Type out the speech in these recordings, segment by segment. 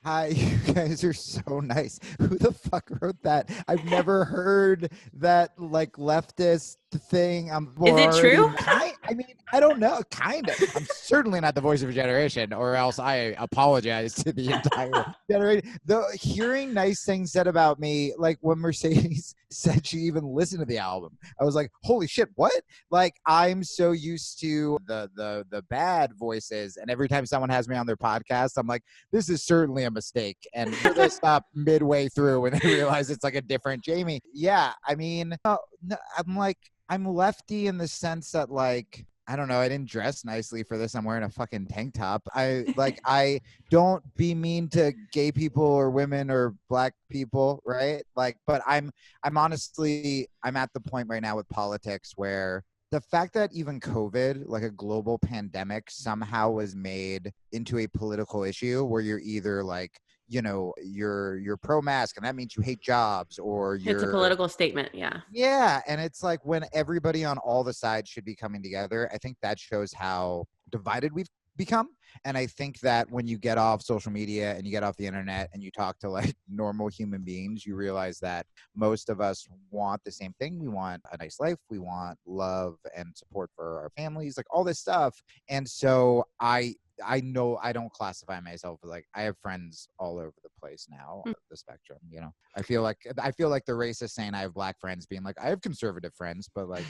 Hi, you guys are so nice. Who the fuck wrote that? I've never heard that like leftist thing. Is it true? I mean, I don't know. Kind of. I'm certainly not the voice of a generation, or else I apologize to the entire generation. Though hearing nice things said about me, like when Mercedes said she even listened to the album, I was like, holy shit, what? Like I'm so used to the bad voices, and every time someone has me on their podcast, I'm like, this is certainly a mistake, and they stop midway through when they realize it's like a different Jamie. Yeah, I mean, no, I'm lefty in the sense that like, I don't know, I didn't dress nicely for this. I'm wearing a fucking tank top. I don't be mean to gay people or women or black people, right? Like, but I'm honestly, I'm at the point right now with politics where the fact that even COVID, like a global pandemic, somehow was made into a political issue where you're either like, you know, you're pro-mask and that means you hate jobs, or It's a political statement. Yeah. Yeah. And it's like when everybody on all the sides should be coming together, I think that shows how divided we've become. And I think that when you get off social media and you get off the internet and you talk to like normal human beings, you realize that most of us want the same thing. We want a nice life. We want love and support for our families, like all this stuff. And so I know I don't classify myself as like, I have friends all over the place now, the spectrum, you know. I feel like the racist saying I have black friends being like, I have conservative friends, but like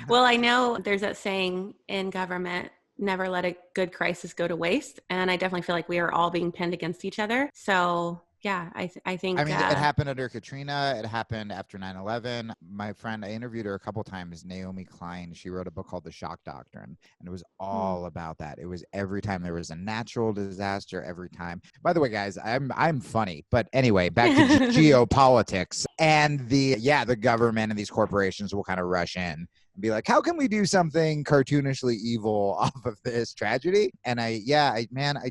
Well, I know there's that saying in government, never let a good crisis go to waste. And I definitely feel like we are all being pinned against each other. So yeah, I think. I mean, it happened under Katrina. It happened after 9/11. My friend, I interviewed her a couple times, Naomi Klein. She wrote a book called The Shock Doctrine, and it was all about that. It was every time there was a natural disaster, every time. By the way, guys, I'm funny, but anyway, back to geopolitics and the government and these corporations will kind of rush in and be like, how can we do something cartoonishly evil off of this tragedy? And I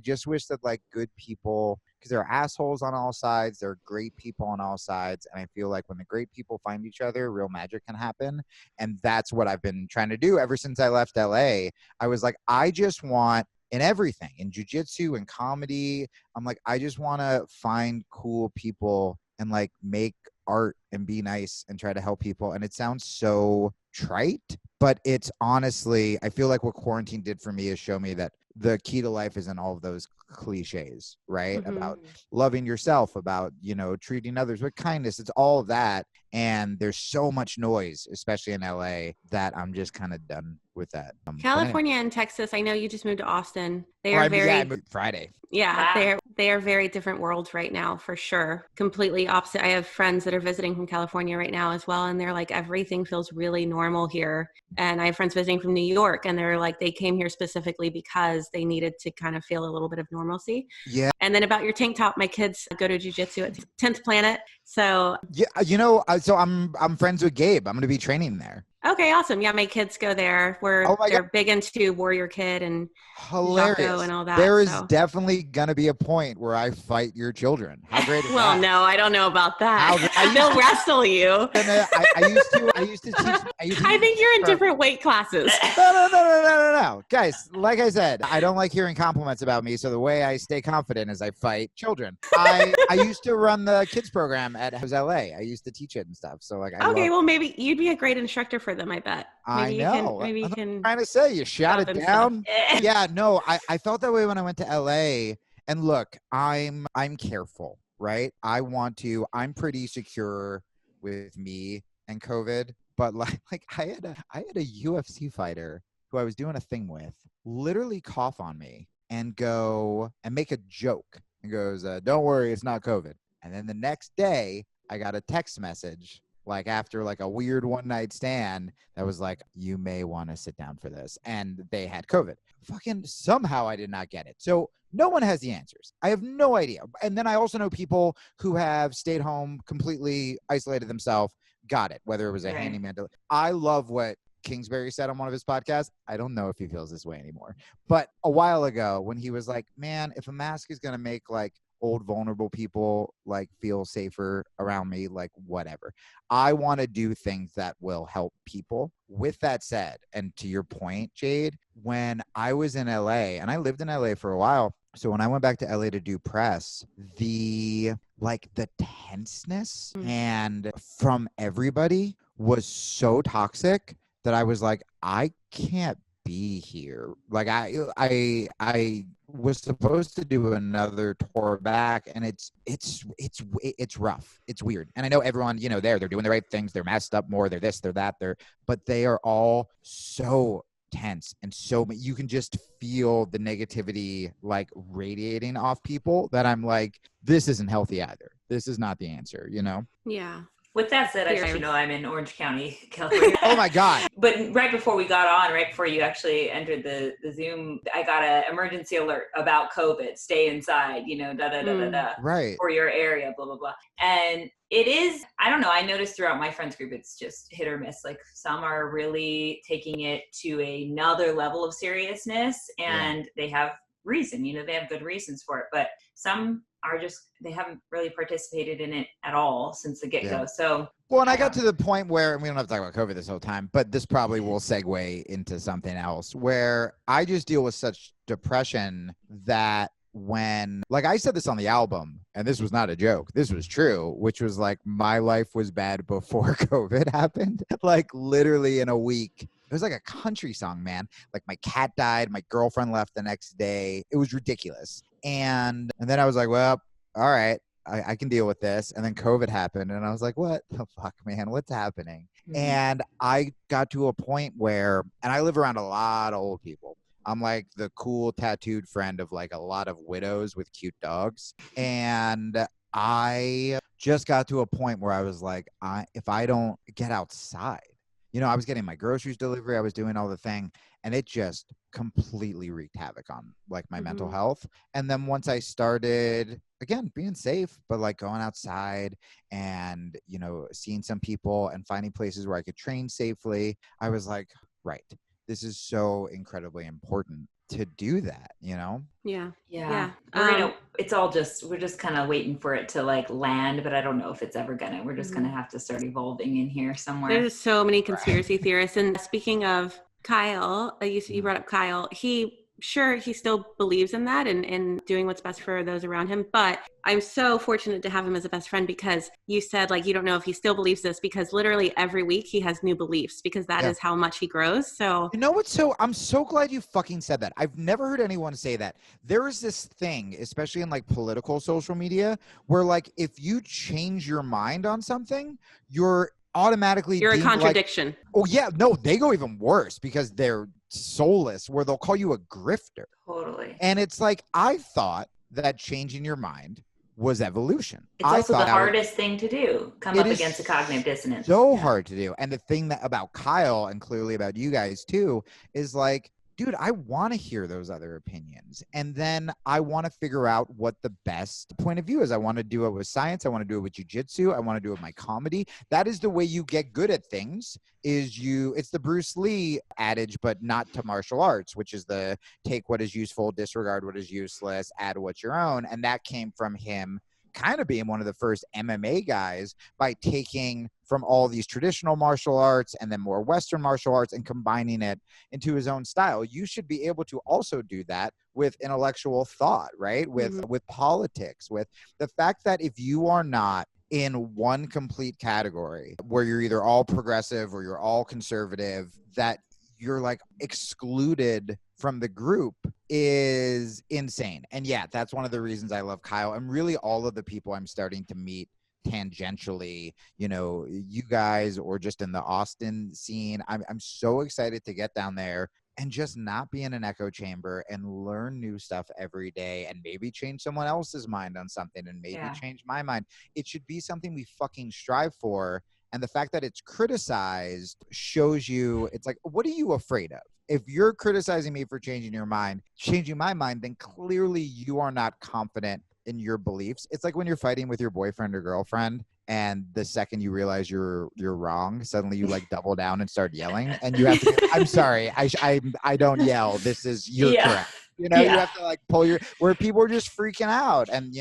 just wish that like good people, because there are assholes on all sides, there are great people on all sides, and I feel like when the great people find each other, real magic can happen. And that's what I've been trying to do ever since I left LA. I was like, I just want, in everything, in jiu-jitsu and comedy, I'm like, I just want to find cool people and like make art and be nice and try to help people. And it sounds so trite, but it's honestly, I feel like what quarantine did for me is show me that the key to life isn't all of those cliches, right? About loving yourself, about, you know, treating others with kindness. It's all of that. And there's so much noise, especially in LA, that I'm just kind of done with that. California and Texas, I know you just moved to Austin. I moved Friday. Yeah, they are very different worlds right now, for sure. Completely opposite. I have friends that are visiting from California right now as well, and they're like, everything feels really normal here. And I have friends visiting from New York, and they're like, they came here specifically because they needed to kind of feel a little bit of normalcy. Yeah. And then about your tank top, my kids go to Jiu Jitsu at 10th Planet. So yeah, you know, so I'm friends with Gabe. I'm going to be training there. Okay, awesome. Yeah, my kids go there. They're big into Warrior Kid and Jaco and all that. There is definitely going to be a point where I fight your children. How great is that? Well, no, I don't know about that. They'll wrestle you. I used to teach. I think you're in different weight classes. No. Guys, like I said, I don't like hearing compliments about me. So the way I stay confident is I fight children. I used to run the kids program at LA. I used to teach it and stuff. So like, well, maybe you'd be a great instructor for them, I bet. Maybe I know. Maybe you can. I'm trying to say, you shot it down. Yeah, no, I felt that way when I went to LA. And look, I'm careful, right? I'm pretty secure with me and COVID. But like I had a UFC fighter who I was doing a thing with literally cough on me and go and make a joke and goes, don't worry, it's not COVID. And then the next day I got a text message like after like a weird one night stand that was like, you may want to sit down for this. And they had COVID. Fucking somehow I did not get it. So no one has the answers. I have no idea. And then I also know people who have stayed home, completely isolated themselves, got it, whether it was a handyman. I love what Kingsbury said on one of his podcasts. I don't know if he feels this way anymore. But a while ago when he was like, man, if a mask is going to make like old vulnerable people like feel safer around me, like whatever, I want to do things that will help people. With that said, and to your point, Jade, when I was in LA, and I lived in LA for a while, So when I went back to LA to do press, the tenseness and from everybody was so toxic that I was like, I can't be here. Like I was supposed to do another tour back, and it's rough. It's weird. And I know everyone, they're doing the right things. They're masked up more. They're this, they're that, but they are all so tense, and so you can just feel the negativity like radiating off people that I'm like, this isn't healthy either. This is not the answer, Yeah. With that said, I should know I'm in Orange County, California. Oh my God. But right before we got on, right before you actually entered the Zoom, I got an emergency alert about COVID, stay inside, Right. for your area, blah, blah, blah. And it is, I don't know, I noticed throughout my friends group, it's just hit or miss. Like some are really taking it to another level of seriousness, and they have reason, they have good reasons for it. But some are just, they haven't really participated in it at all since the get-go. Yeah. So well, and I got to the point where, and we don't have to talk about COVID this whole time, but this probably will segue into something else, where I just deal with such depression that when, like I said this on the album, and this was not a joke, this was true, which was like, my life was bad before COVID happened. Like literally in a week. It was like a country song, man. Like my cat died, my girlfriend left the next day. It was ridiculous. And then I was like, well, all right, I can deal with this. And then COVID happened, and I was like, what the fuck, man? What's happening? Mm-hmm. And I got to a point where, and I live around a lot of old people. I'm like the cool tattooed friend of like a lot of widows with cute dogs. And I just got to a point where I was like, if I don't get outside, I was getting my groceries delivery, I was doing all the thing, and it just completely wreaked havoc on like my mental health. And then once I started, again, being safe, but like going outside and, seeing some people and finding places where I could train safely, I was like, right, this is so incredibly important to do that, Yeah. We're just kind of waiting for it to like land, but I don't know if it's ever gonna. We're just gonna have to start evolving in here somewhere. There's so many conspiracy theorists. And speaking of Kyle, you brought up Kyle. He still believes in that and doing what's best for those around him. But I'm so fortunate to have him as a best friend, because you said like, you don't know if he still believes this, because literally every week he has new beliefs, because that is how much he grows. So I'm so glad you fucking said that. I've never heard anyone say that. There is this thing, especially in like political social media, where like, if you change your mind on something, you're a contradiction. Like, oh yeah, no, they go even worse because they're soulless, where they'll call you a grifter. Totally. And it's like, I thought that changing your mind was evolution. It's also the hardest thing to do, come up against a cognitive dissonance. So hard to do. And the thing that about Kyle, and clearly about you guys too, is like, dude, I want to hear those other opinions. And then I want to figure out what the best point of view is. I want to do it with science. I want to do it with jiu-jitsu. I want to do it with my comedy. That is the way you get good at things, it's the Bruce Lee adage, but not to martial arts, which is the take what is useful, disregard what is useless, add what's your own. And that came from him kind of being one of the first MMA guys by taking from all these traditional martial arts and then more Western martial arts and combining it into his own style. You should be able to also do that with intellectual thought, right? With politics, with the fact that if you are not in one complete category where you're either all progressive or you're all conservative, that you're like excluded from the group is insane. And yeah, that's one of the reasons I love Kyle and really all of the people I'm starting to meet tangentially, you guys, or just in the Austin scene. I'm so excited to get down there and just not be in an echo chamber and learn new stuff every day and maybe change someone else's mind on something and maybe change my mind. It should be something we fucking strive for. And the fact that it's criticized shows you, it's like, what are you afraid of? If you're criticizing me for changing your mind, changing my mind, then clearly you are not confident in your beliefs. It's like when you're fighting with your boyfriend or girlfriend, and the second you realize you're wrong, suddenly you like double down and start yelling, and you have to be, I'm sorry, I don't yell. This is you're correct. You have to like pull where people are just freaking out. And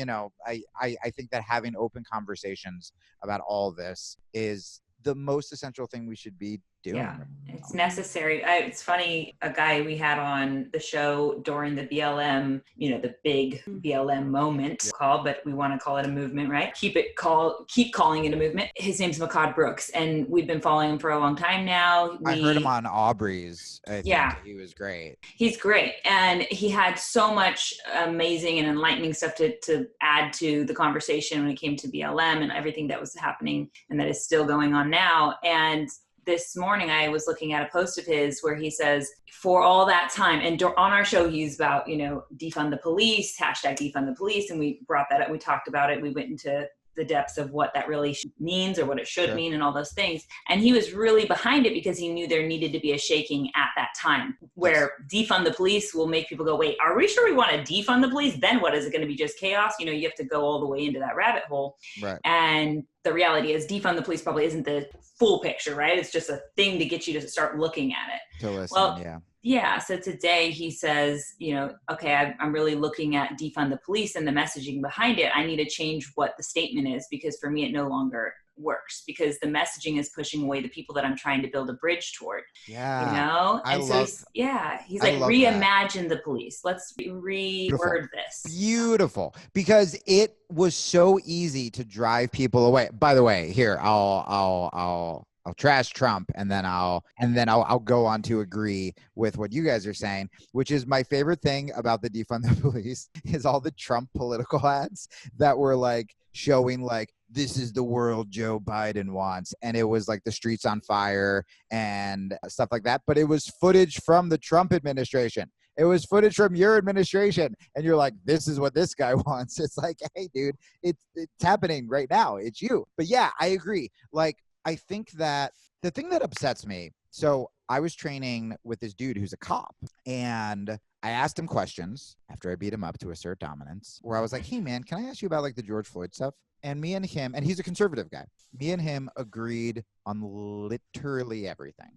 I think that having open conversations about all this is the most essential thing we should be doing? Yeah, it's necessary. It's funny, a guy we had on the show during the BLM, the big BLM moment called, but we want to call it a movement, right? Keep calling it a movement. His name's Makad Brooks, and we've been following him for a long time now. I heard him on Aubrey's. I think he was great. He's great. And he had so much amazing and enlightening stuff to add to the conversation when it came to BLM and everything that was happening and that is still going on now. And this morning I was looking at a post of his where he says, for all that time, and on our show he's about, defund the police, hashtag defund the police. And we brought that up. We talked about it. We went into the depths of what that really means or what it should mean and all those things. And he was really behind it because he knew there needed to be a shaking at that time where defund the police will make people go, wait, are we sure we want to defund the police? Then what, is it going to be just chaos? You have to go all the way into that rabbit hole. Right. And the reality is defund the police probably isn't the full picture, right? It's just a thing to get you to start looking at it. To listen, Yeah. So today he says, okay, I'm really looking at defund the police and the messaging behind it. I need to change what the statement is because for me, it no longer works because the messaging is pushing away the people that I'm trying to build a bridge toward. Yeah. He's like, reimagine the police. Let's reword this. Beautiful. Because it was so easy to drive people away. By the way, here, I'll trash Trump and then I'll go on to agree with what you guys are saying, which is my favorite thing about the defund the police is all the Trump political ads that were like showing like, this is the world Joe Biden wants. And it was like the streets on fire and stuff like that. But it was footage from the Trump administration. It was footage from your administration. And you're like, this is what this guy wants. It's like, hey, dude, it's happening right now. It's you. But yeah, I agree. Like, I think that the thing that upsets me, so I was training with this dude who's a cop and I asked him questions after I beat him up to assert dominance where I was like, hey man, can I ask you about like the George Floyd stuff? And me and him, and he's a conservative guy, me and him agreed on literally everything.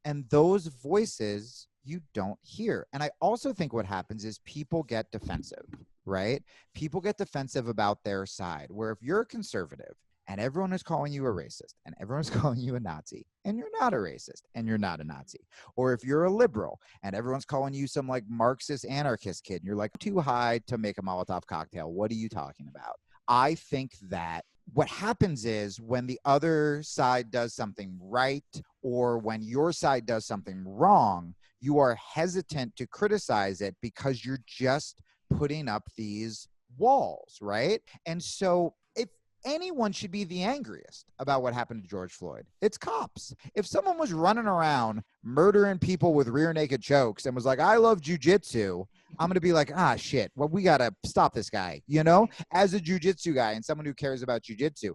And those voices you don't hear. And I also think what happens is people get defensive, right? People get defensive about their side, where if you're a conservative and everyone is calling you a racist and everyone's calling you a Nazi and you're not a racist and you're not a Nazi, or if you're a liberal and everyone's calling you some like Marxist anarchist kid and you're like too high to make a Molotov cocktail, what are you talking about? I think that what happens is when the other side does something right or when your side does something wrong, you are hesitant to criticize it because you're just putting up these walls, right? And so if anyone should be the angriest about what happened to George Floyd, it's cops. If someone was running around murdering people with rear naked chokes and was like, I love Jiu Jitsu, I'm going to be like, shit, well, we got to stop this guy, as a Jiu Jitsu guy and someone who cares about Jiu Jitsu,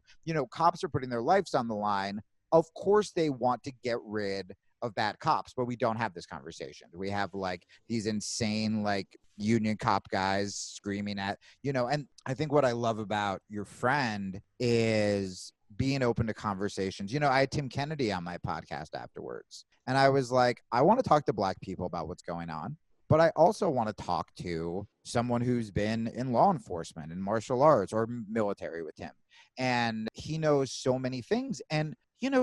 cops are putting their lives on the line. Of course they want to get rid of bad cops, but we don't have this conversation. We have like these insane, like union cop guys screaming at, and I think what I love about your friend is being open to conversations. I had Tim Kennedy on my podcast afterwards and I was like, I want to talk to Black people about what's going on. But I also want to talk to someone who's been in law enforcement and martial arts or military with him. And he knows so many things. And,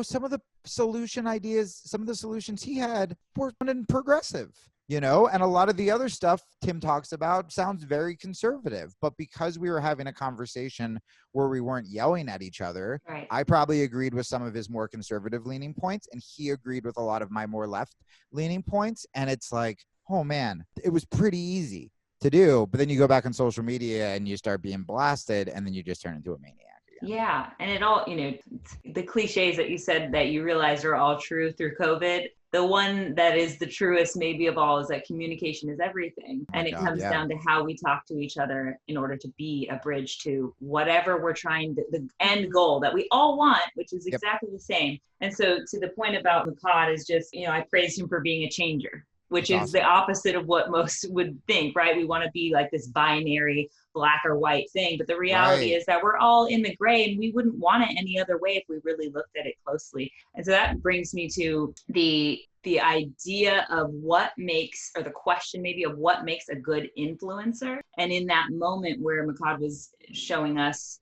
some of the solution ideas, some of the solutions he had were progressive, and a lot of the other stuff Tim talks about sounds very conservative. But because we were having a conversation where we weren't yelling at each other, right. I probably agreed with some of his more conservative leaning points and he agreed with a lot of my more left leaning points. And it's like, oh man, it was pretty easy to do. But then you go back on social media and you start being blasted and then you just turn into a maniac again. Yeah. And it all, the cliches that you said that you realize are all true through COVID. The one that is the truest maybe of all is that communication is everything. And it comes down to how we talk to each other in order to be a bridge to whatever we're trying to, the end goal that we all want, which is exactly the same. And so to the point about Makad is just, I praised him for being a changer, which is the opposite of what most would think, right? We want to be like this binary black or white thing. But the reality is that we're all in the gray and we wouldn't want it any other way if we really looked at it closely. And so that brings me to the idea of what makes, or the question maybe of what makes a good influencer. And in that moment where Makad was showing us,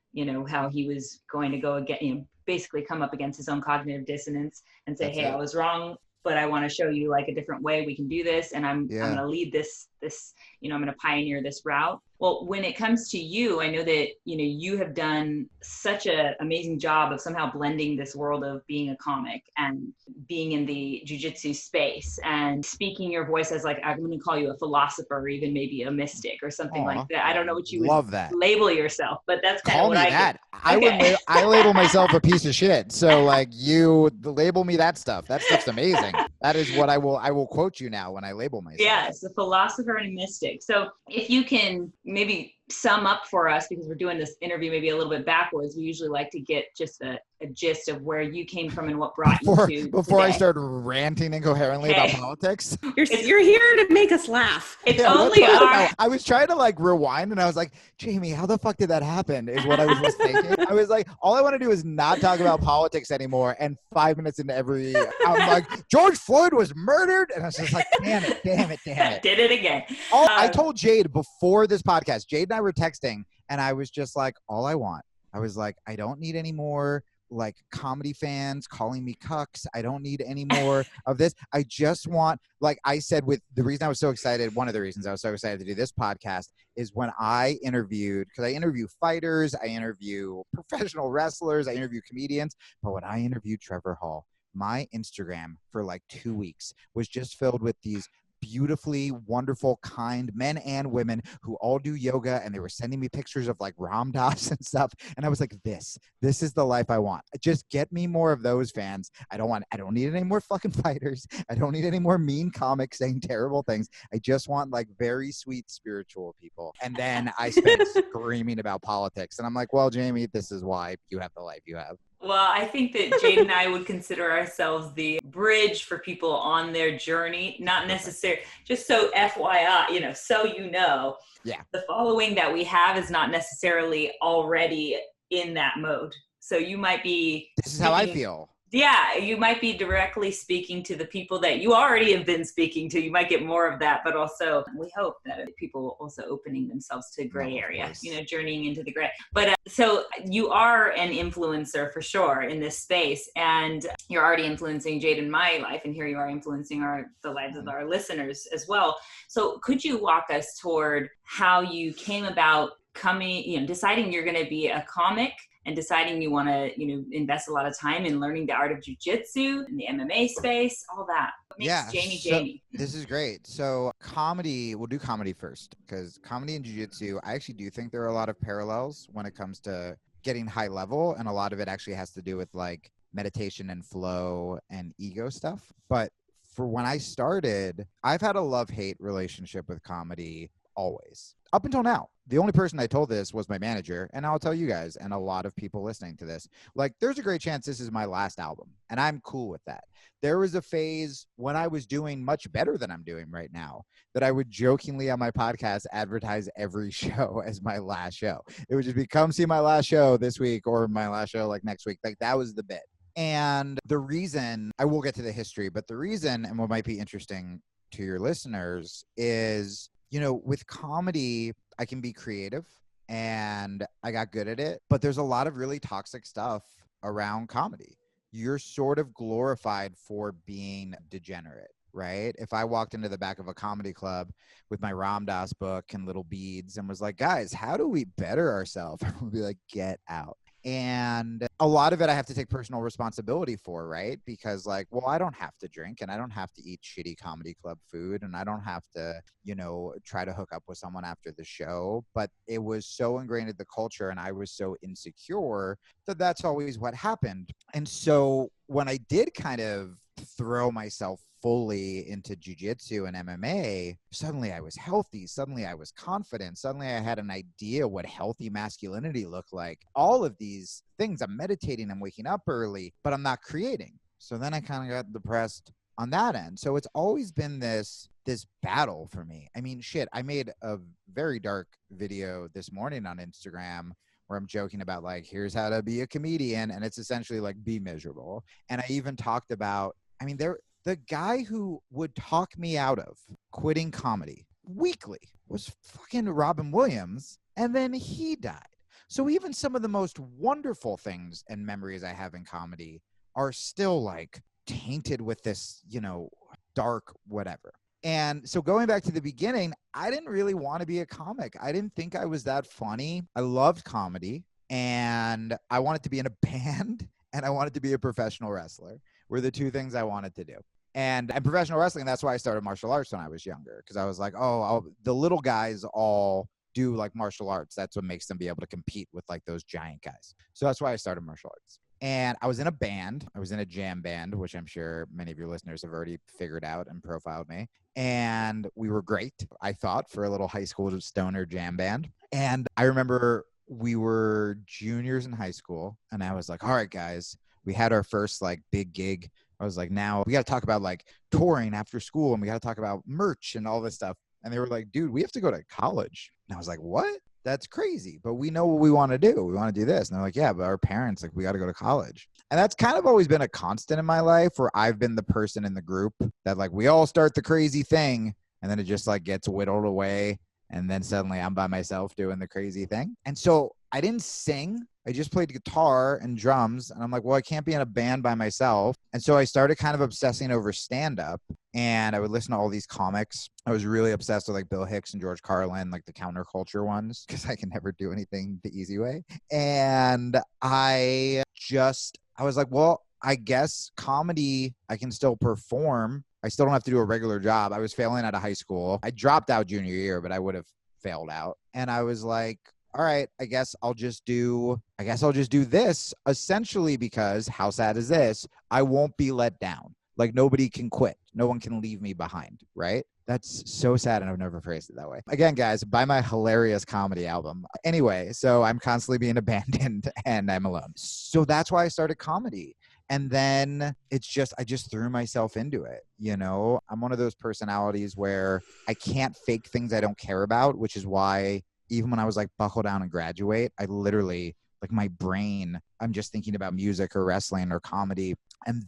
how he was going to go again, basically come up against his own cognitive dissonance and say, That's hey, it. I was wrong, but I want to show you like a different way we can do this. And I'm going to lead this, I'm going to pioneer this route. Well, when it comes to you, I know that, you have done such an amazing job of somehow blending this world of being a comic and being in the jiu-jitsu space and speaking your voice as like, I'm going to call you a philosopher or even maybe a mystic or something like that. I don't know what you would label yourself, but that's kind of what I that. Okay. I label myself a piece of shit. So like you label me that stuff. That stuff's amazing. That is what I will quote you now when I label myself. Yes, a philosopher and a mystic. So if you can maybe sum up for us, because we're doing this interview maybe a little bit backwards, we usually like to get just a gist of where you came from and what brought you to before today. I start ranting incoherently about politics. You're here to make us laugh. It's only I was trying to like rewind and I was like, Jamie, how the fuck did that happen? Is what I was just thinking. I was like, all I want to do is not talk about politics anymore. And 5 minutes into I'm like, George Floyd was murdered. And I was just like, damn it. Did it again. I told Jade before this podcast, Jade and I were texting and I was just like, I was like, I don't need any more like comedy fans calling me cucks. I don't need any more of this. I just want, like I said, with the reason I was so excited, one of the reasons I was so excited to do this podcast is when I interviewed, because I interview fighters, I interview professional wrestlers, I interview comedians, but when I interviewed Trevor Hall, my Instagram for like 2 weeks was just filled with these beautifully wonderful, kind men and women who all do yoga, and they were sending me pictures of like Ram Dass and stuff. And I was like, this is the life I want. Just get me more of those fans. I don't need any more fucking fighters. I don't need any more mean comics saying terrible things. I just want like very sweet spiritual people. And then I spent screaming about politics. And I'm like, well, Jamie, this is why you have the life you have. Well, I think that Jade and I would consider ourselves the bridge for people on their journey, not necessarily, just so FYI, yeah, the following that we have is not necessarily already in that mode. So you might be... This is how I feel. Yeah, you might be directly speaking to the people that you already have been speaking to. You might get more of that, but also we hope that people also opening themselves to gray area, journeying into the gray. But so you are an influencer for sure in this space, and you're already influencing Jade in my life, and here you are influencing the lives of our listeners as well. So could you walk us toward how you came about deciding you're going to be a comic and deciding you want to, invest a lot of time in learning the art of jiu-jitsu and the MMA space, all that. What makes Jamie? This is great. So comedy, we'll do comedy first, because comedy and jiu-jitsu, I actually do think there are a lot of parallels when it comes to getting high level. And a lot of it actually has to do with like meditation and flow and ego stuff. But for when I started, I've had a love-hate relationship with comedy always, up until now. The only person I told this was my manager, and I'll tell you guys and a lot of people listening to this, like, there's a great chance this is my last album, and I'm cool with that. There was a phase when I was doing much better than I'm doing right now that I would jokingly on my podcast advertise every show as my last show. It would just be, come see my last show this week or my last show like next week. Like, that was the bit. And the reason, I will get to the history, but the reason, and what might be interesting to your listeners, is with comedy, I can be creative and I got good at it, but there's a lot of really toxic stuff around comedy. You're sort of glorified for being degenerate, right? If I walked into the back of a comedy club with my Ram Dass book and little beads and was like, guys, how do we better ourselves? I would be like, get out. And a lot of it I have to take personal responsibility for, right? Because like, well, I don't have to drink and I don't have to eat shitty comedy club food and I don't have to, try to hook up with someone after the show. But it was so ingrained in the culture and I was so insecure that that's always what happened. And so when I did kind of throw myself fully into jiu-jitsu and MMA, suddenly I was healthy. Suddenly I was confident. Suddenly I had an idea what healthy masculinity looked like. All of these things, I'm meditating, I'm waking up early, but I'm not creating. So then I kind of got depressed on that end. So it's always been this battle for me. I mean, shit, I made a very dark video this morning on Instagram where I'm joking about like, here's how to be a comedian. And it's essentially like, be miserable. And I even talked about, the guy who would talk me out of quitting comedy weekly was fucking Robin Williams. And then he died. So even some of the most wonderful things and memories I have in comedy are still like tainted with this, dark whatever. And so going back to the beginning, I didn't really want to be a comic. I didn't think I was that funny. I loved comedy and I wanted to be in a band and I wanted to be a professional wrestler were the two things I wanted to do. And professional wrestling, that's why I started martial arts when I was younger. Because I was like, the little guys all do like martial arts. That's what makes them be able to compete with like those giant guys. So that's why I started martial arts. And I was in a band. I was in a jam band, which I'm sure many of your listeners have already figured out and profiled me. And we were great, I thought, for a little high school stoner jam band. And I remember we were juniors in high school. And I was like, all right, guys, we had our first like big gig. I was like, now we got to talk about like touring after school and we got to talk about merch and all this stuff. And they were like, dude, we have to go to college. And I was like, what? That's crazy. But we know what we want to do. We want to do this. And they're like, yeah, but our parents, like, we got to go to college. And that's kind of always been a constant in my life where I've been the person in the group that like, we all start the crazy thing and then it just like gets whittled away. And then suddenly I'm by myself doing the crazy thing. And so I didn't sing. I just played guitar and drums. And I'm like, well, I can't be in a band by myself. And so I started kind of obsessing over stand-up. And I would listen to all these comics. I was really obsessed with like Bill Hicks and George Carlin, like the counterculture ones, because I can never do anything the easy way. And I was like, well, I guess comedy, I can still perform. I still don't have to do a regular job. I was failing out of high school. I dropped out junior year, but I would have failed out. And I was like, all right, I guess I'll just do this, essentially, because how sad is this? I won't be let down. Like, nobody can quit. No one can leave me behind, right? That's so sad, and I've never phrased it that way. Again, guys, buy my hilarious comedy album. Anyway, so I'm constantly being abandoned, and I'm alone. So that's why I started comedy. And then I just threw myself into it. I'm one of those personalities where I can't fake things I don't care about, which is why even when I was like buckle down and graduate, I literally, like my brain, I'm just thinking about music or wrestling or comedy. And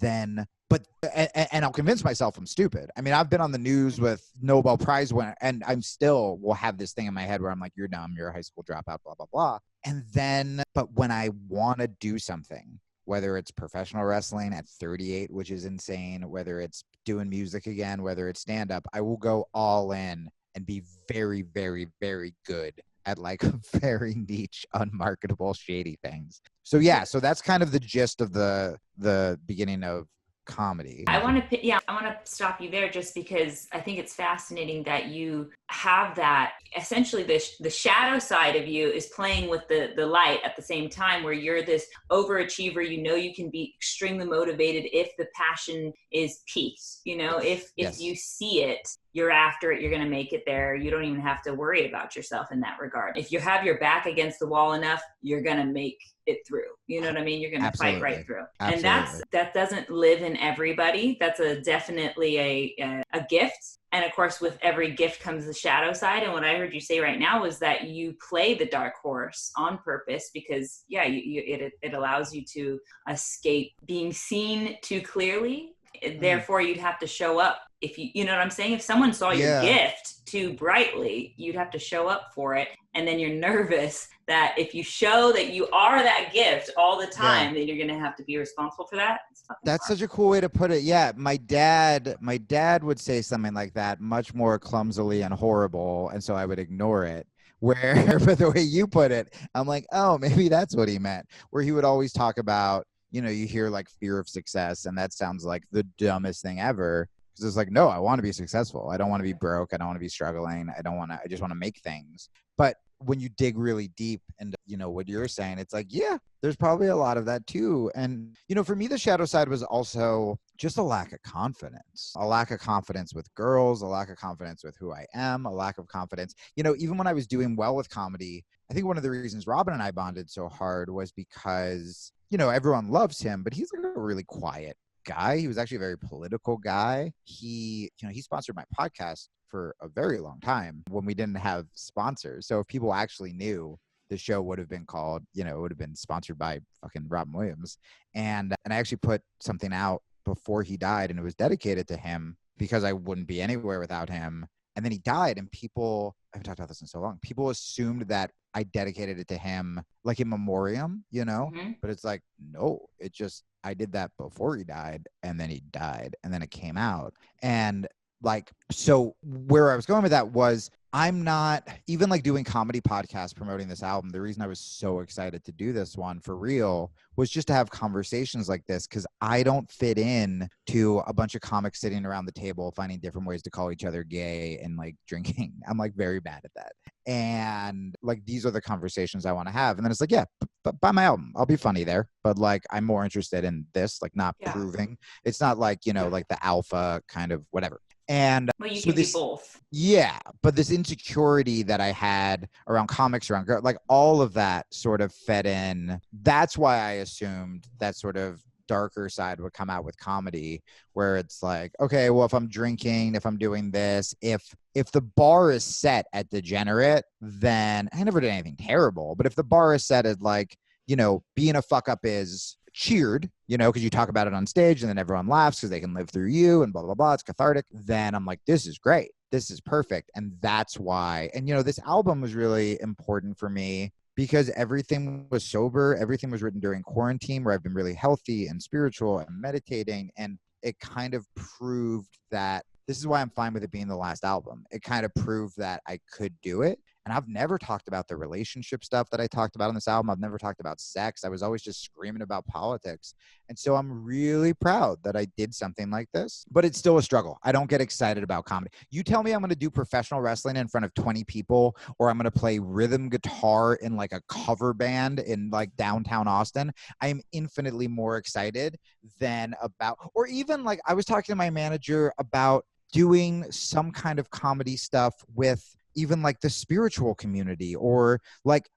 I'll convince myself I'm stupid. I mean, I've been on the news with Nobel Prize winner, and I'm still will have this thing in my head where I'm like, you're dumb, you're a high school dropout, blah, blah, blah. And then, but when I want to do something, whether it's professional wrestling at 38, which is insane, whether it's doing music again, whether it's stand-up, I will go all in and be very, very, very good at like very niche, unmarketable, shady things. So yeah, so that's kind of the gist of the beginning of comedy. I want to stop you there just because I think it's fascinating that you have that. Essentially, the shadow side of you is playing with the light at the same time, where you're this overachiever. You can be extremely motivated if the passion is peaked. If you see it, you're after it, you're going to make it there. You don't even have to worry about yourself in that regard. If you have your back against the wall enough, you're going to make it through. You know what I mean? You're going to fight right through. Absolutely. And that doesn't live in everybody. That's definitely a gift. And of course, with every gift comes the shadow side. And what I heard you say right now was that you play the dark horse on purpose because, it allows you to escape being seen too clearly. Therefore, you'd have to show up. If you know what I'm saying? If someone saw your gift too brightly, you'd have to show up for it. And then you're nervous that if you show that you are that gift all the time, then you're going to have to be responsible for that. That's such a cool way to put it. Yeah. My dad would say something like that, much more clumsily and horrible. And so I would ignore it. Where, but the way you put it, I'm like, oh, maybe that's what he meant. Where he would always talk about, you hear like fear of success. And that sounds like the dumbest thing ever. Because it's like, no, I want to be successful. I don't want to be broke. I don't want to be struggling. I just want to make things. But when you dig really deep and what you're saying, it's like, yeah, there's probably a lot of that too. And, for me, the shadow side was also just a lack of confidence with girls, a lack of confidence with who I am, a lack of confidence, even when I was doing well with comedy. I think one of the reasons Robin and I bonded so hard was because, everyone loves him, but he's like a really quiet guy. He was actually a very political guy. He sponsored my podcast for a very long time when we didn't have sponsors. So if people actually knew, the show would have been called, it would have been sponsored by fucking Robin Williams. And I actually put something out before he died, and it was dedicated to him because I wouldn't be anywhere without him. And then he died, and people, I haven't talked about this in so long, people assumed that I dedicated it to him, like in memoriam, you know? Mm-hmm. But it's like, no, it just, I did that before he died, and then he died, and then it came out. And like, so where I was going with that was, I'm not even like doing comedy podcasts promoting this album. The reason I was so excited to do this one for real was just to have conversations like this, because I don't fit in to a bunch of comics sitting around the table finding different ways to call each other gay and like drinking. I'm like very bad at that. And like, these are the conversations I want to have. And then it's like, yeah, buy my album. I'll be funny there. But like, I'm more interested in this, like not proving. It's not like, you know, like the alpha kind of whatever. And well, you so can this, be both. Yeah, but this insecurity that I had around comics, around like all of that sort of fed in. That's why I assumed that sort of darker side would come out with comedy, where it's like, okay, well, if I'm drinking, if I'm doing this, if the bar is set at degenerate, then I never did anything terrible. But if the bar is set at like, you know, being a fuck up is cheered, you know, because you talk about it on stage and then everyone laughs because they can live through you and blah, blah, blah. It's cathartic. Then I'm like, this is great. This is perfect. And that's why. And, you know, this album was really important for me because everything was sober. Everything was written during quarantine, where I've been really healthy and spiritual and meditating. And it kind of proved that this is why I'm fine with it being the last album. It kind of proved that I could do it. And I've never talked about the relationship stuff that I talked about on this album. I've never talked about sex. I was always just screaming about politics. And so I'm really proud that I did something like this, but it's still a struggle. I don't get excited about comedy. You tell me I'm going to do professional wrestling in front of 20 people, or I'm going to play rhythm guitar in like a cover band in like downtown Austin. I am infinitely more excited than about, or even like I was talking to my manager about doing some kind of comedy stuff with even like the spiritual community, or like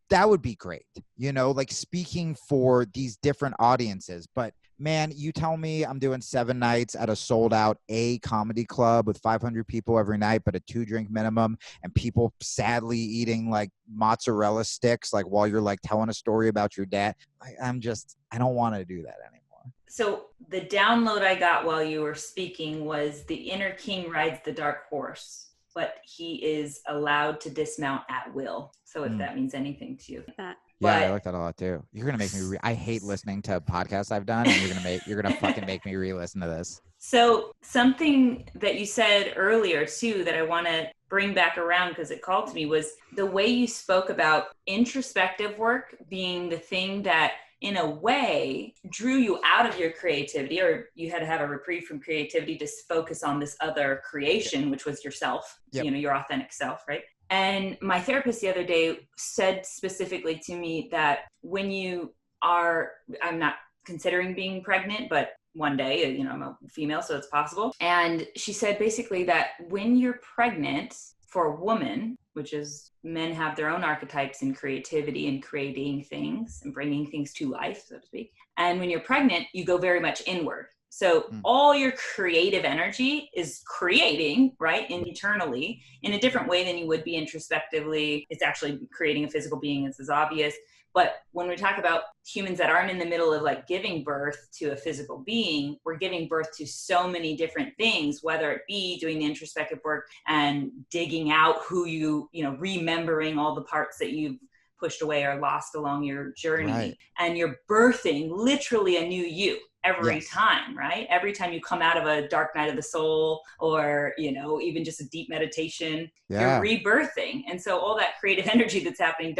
that would be great, you know, like speaking for these different audiences. But man, you tell me I'm doing 7 nights at a sold out comedy club with 500 people every night, but a 2-drink minimum, and people sadly eating like mozzarella sticks, like while you're like telling a story about your dad. I don't want to do that anymore. So the download I got while you were speaking was the inner king rides the dark horse, but he is allowed to dismount at will. So if that means anything to you. Yeah, I like that a lot too. You're going to make me, I hate listening to podcasts I've done, and you're going to fucking make me re-listen to this. So something that you said earlier too, that I want to bring back around because it called to me, was the way you spoke about introspective work being the thing that in a way drew you out of your creativity, or you had to have a reprieve from creativity to focus on this other creation, which was yourself, you know, your authentic self, right? And my therapist the other day said specifically to me that when you are, I'm not considering being pregnant, but one day, you know, I'm a female, so it's possible. And she said basically that when you're pregnant for a woman, which is men have their own archetypes in creativity and creating things and bringing things to life, so to speak. And when you're pregnant, you go very much inward. So all your creative energy is creating, right, internally in a different way than you would be introspectively. It's actually creating a physical being, this is obvious. But when we talk about humans that aren't in the middle of like giving birth to a physical being, we're giving birth to so many different things, whether it be doing the introspective work and digging out who you know, remembering all the parts that you've pushed away or lost along your journey. Right. And you're birthing literally a new you every time, right? Every time you come out of a dark night of the soul, or, you know, even just a deep meditation, you're rebirthing. And so all that creative energy that's happening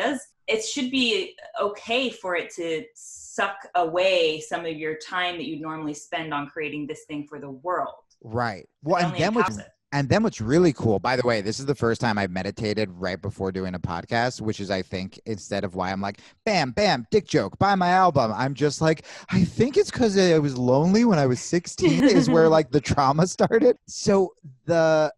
it should be okay for it to suck away some of your time that you'd normally spend on creating this thing for the world. Right. Well, and then what's really cool, by the way, this is the first time I've meditated right before doing a podcast, which is, I think, instead of why I'm like, bam, bam, dick joke, buy my album. I'm just like, I think it's because I was lonely when I was 16 is where like the trauma started. So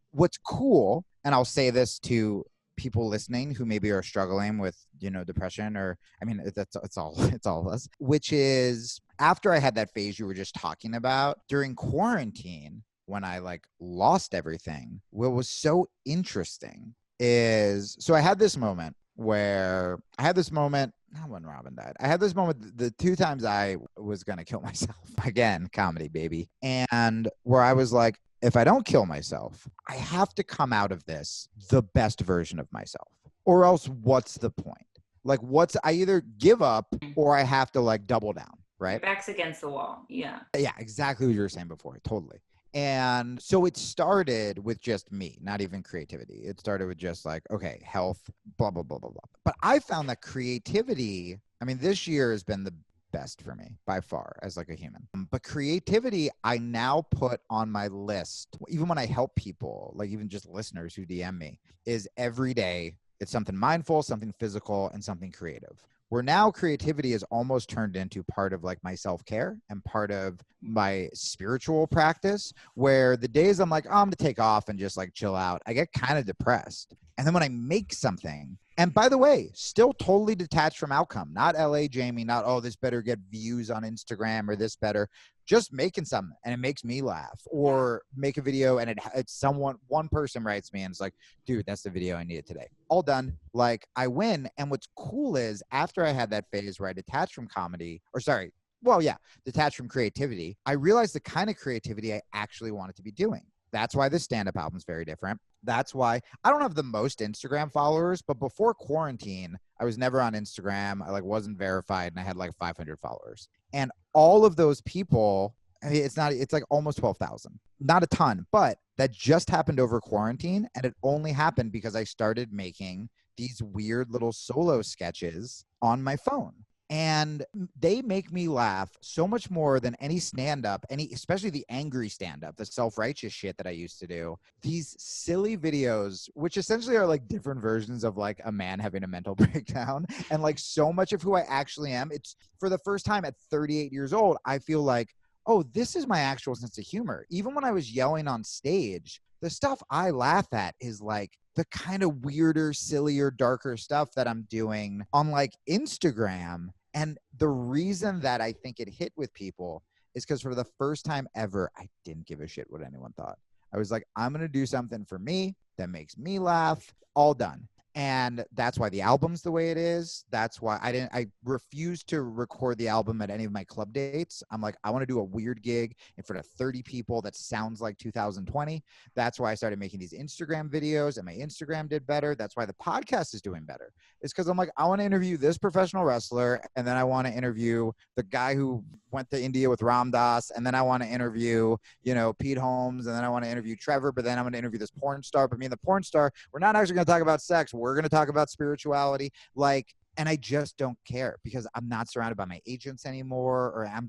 what's cool, and I'll say this to people listening who maybe are struggling with, you know, depression, or, I mean, it's all of us, which is after I had that phase you were just talking about during quarantine, when I like lost everything, what was so interesting is, so I had this moment not when Robin died. I had this moment the 2 times I was going to kill myself. Again, comedy, baby. And where I was like, if I don't kill myself, I have to come out of this the best version of myself. or else what's the point? Like I either give up or I have to like double down, right? Your back's against the wall. Yeah. Yeah, exactly what you were saying before. Totally. And so it started with just me, not even creativity. It started with just like, okay, health, blah, blah, blah, blah, blah. But I found that creativity, I mean, this year has been the best for me by far as like a human. But creativity, I now put on my list, even when I help people, like even just listeners who DM me, is every day it's something mindful, something physical, and something creative. Where now creativity is almost turned into part of like my self-care and part of my spiritual practice, where the days I'm like, oh, I'm going to take off and just like chill out, I get kind of depressed. And then when I make something, and by the way, still totally detached from outcome, not LA Jamie, not, oh, this better get views on Instagram or this better, just making something and it makes me laugh, or make a video and it's one person writes me and it's like, dude, that's the video I needed today. All done. Like I win. And what's cool is after I had that phase where I detached from comedy, detached from creativity, I realized the kind of creativity I actually wanted to be doing. That's why this stand-up album is very different. That's why I don't have the most Instagram followers, but before quarantine, I was never on Instagram. I like wasn't verified and I had like 500 followers. And all of those people, I mean, it's like almost 12,000. Not a ton, but that just happened over quarantine. And it only happened because I started making these weird little solo sketches on my phone. And they make me laugh so much more than any stand-up, especially the angry stand-up, the self-righteous shit that I used to do. These silly videos, which essentially are like different versions of like a man having a mental breakdown. And like so much of who I actually am, it's for the first time at 38 years old, I feel like, oh, this is my actual sense of humor. Even when I was yelling on stage, the stuff I laugh at is like the kind of weirder, sillier, darker stuff that I'm doing on like Instagram. And the reason that I think it hit with people is because for the first time ever, I didn't give a shit what anyone thought. I was like, I'm going to do something for me that makes me laugh. All done. And that's why the album's the way it is. That's why I refused to record the album at any of my club dates. I'm like, I want to do a weird gig in front of 30 people that sounds like 2020. That's why I started making these Instagram videos and my Instagram did better. That's why the podcast is doing better. It's because I'm like, I want to interview this professional wrestler. And then I want to interview the guy who went to India with Ram Dass. And then I want to interview, Pete Holmes. And then I want to interview Trevor. But then I'm going to interview this porn star. But me and the porn star, we're not actually going to talk about sex. We're going to talk about spirituality. And I just don't care because I'm not surrounded by my agents anymore. Or I'm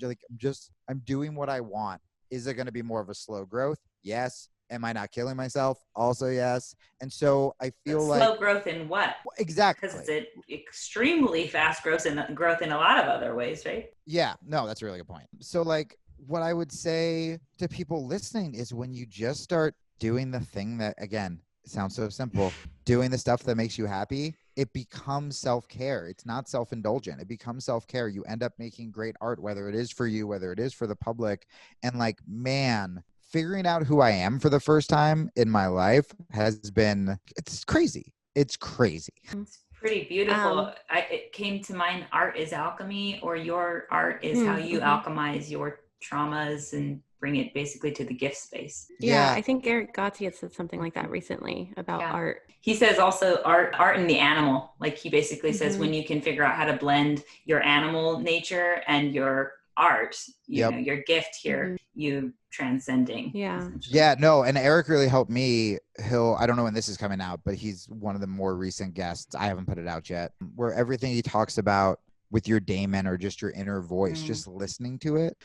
doing what I want. Is it going to be more of a slow growth? Yes. Am I not killing myself? Also, yes. And so I feel like slow growth in what? Exactly. Because it's extremely fast growth in a lot of other ways, right? Yeah, no, that's a really good point. So like what I would say to people listening is when you just start doing the thing that, again, it sounds so simple, doing the stuff that makes you happy, it becomes self-care. It's not self-indulgent. It becomes self-care. You end up making great art, whether it is for you, whether it is for the public. And like, man, figuring out who I am for the first time in my life it's crazy. It's crazy. It's pretty beautiful. It came to mind, art is alchemy, or your art is how you alchemize your traumas and bring it basically to the gift space. Yeah, I think Eric Gotti had said something like that recently about art. He says also art and the animal. Like he basically says when you can figure out how to blend your animal nature and your art, your gift here, you transcending. Yeah, no, and Eric really helped me. I don't know when this is coming out, but he's one of the more recent guests. I haven't put it out yet, where everything he talks about with your daemon or just your inner voice, just listening to it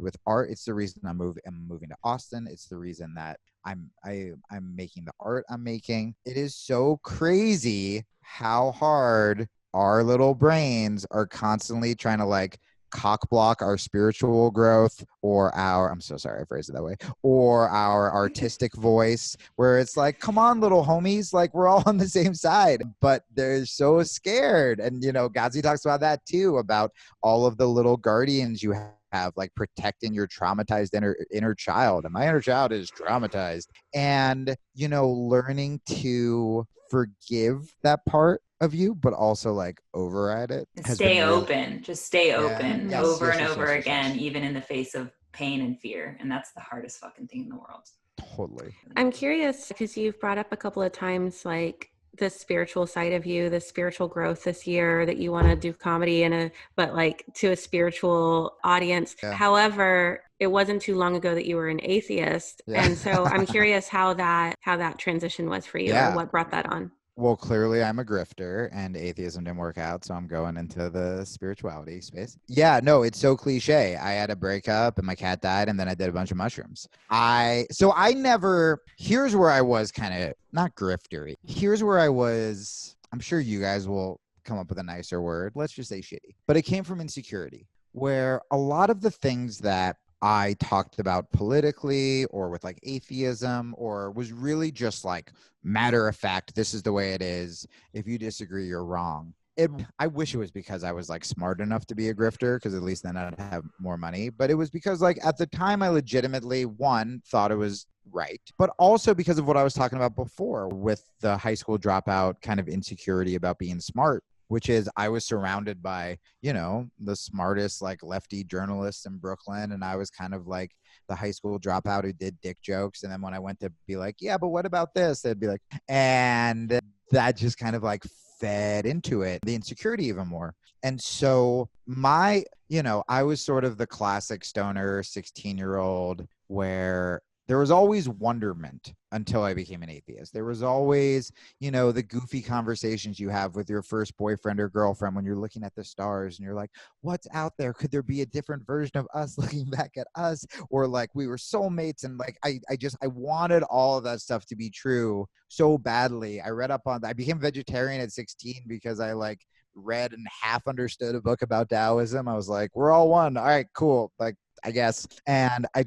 with art. It's the reason I'm moving to Austin. It's the reason that I'm making the art I'm making. It is so crazy how hard our little brains are constantly trying to like cock block our spiritual growth or I'm so sorry I phrased it that way, or our artistic voice, where it's like, come on, little homies, like we're all on the same side, but they're so scared. And, Gazi talks about that too, about all of the little guardians you have, like protecting your traumatized inner child. And my inner child is traumatized. And, learning to forgive that part of you, but also like override it. Stay open. Just stay open over and over again, even in the face of pain and fear. And that's the hardest fucking thing in the world. Totally. I'm curious because you've brought up a couple of times like the spiritual side of you, the spiritual growth this year, that you want to do comedy but like to a spiritual audience. Yeah. However, it wasn't too long ago that you were an atheist. Yeah. And so I'm curious how that transition was for you, or what brought that on. Well, clearly I'm a grifter and atheism didn't work out, so I'm going into the spirituality space. Yeah, no, it's so cliche. I had a breakup and my cat died, and then I did a bunch of mushrooms. Here's where I was kind of not griftery. Here's where I was, I'm sure you guys will come up with a nicer word. Let's just say shitty. But it came from insecurity, where a lot of the things that I talked about politically or with like atheism, or was really just like matter of fact, this is the way it is. If you disagree, you're wrong. I wish it was because I was like smart enough to be a grifter, because at least then I'd have more money. But it was because like at the time I legitimately, one, thought it was right, but also because of what I was talking about before with the high school dropout kind of insecurity about being smart, which is I was surrounded by, you know, the smartest like lefty journalists in Brooklyn. And I was kind of like the high school dropout who did dick jokes. And then when I went to be like, yeah, but what about this? They'd be like, and that just kind of like fed into it, the insecurity even more. And so I was sort of the classic stoner 16-year-old where there was always wonderment until I became an atheist. There was always, you know, the goofy conversations you have with your first boyfriend or girlfriend when you're looking at the stars and you're like, what's out there? Could there be a different version of us looking back at us? Or like we were soulmates. And like, I wanted all of that stuff to be true so badly. I became vegetarian at 16 because I like read and half understood a book about Taoism. I was like, we're all one. All right, cool. Like, I guess. And I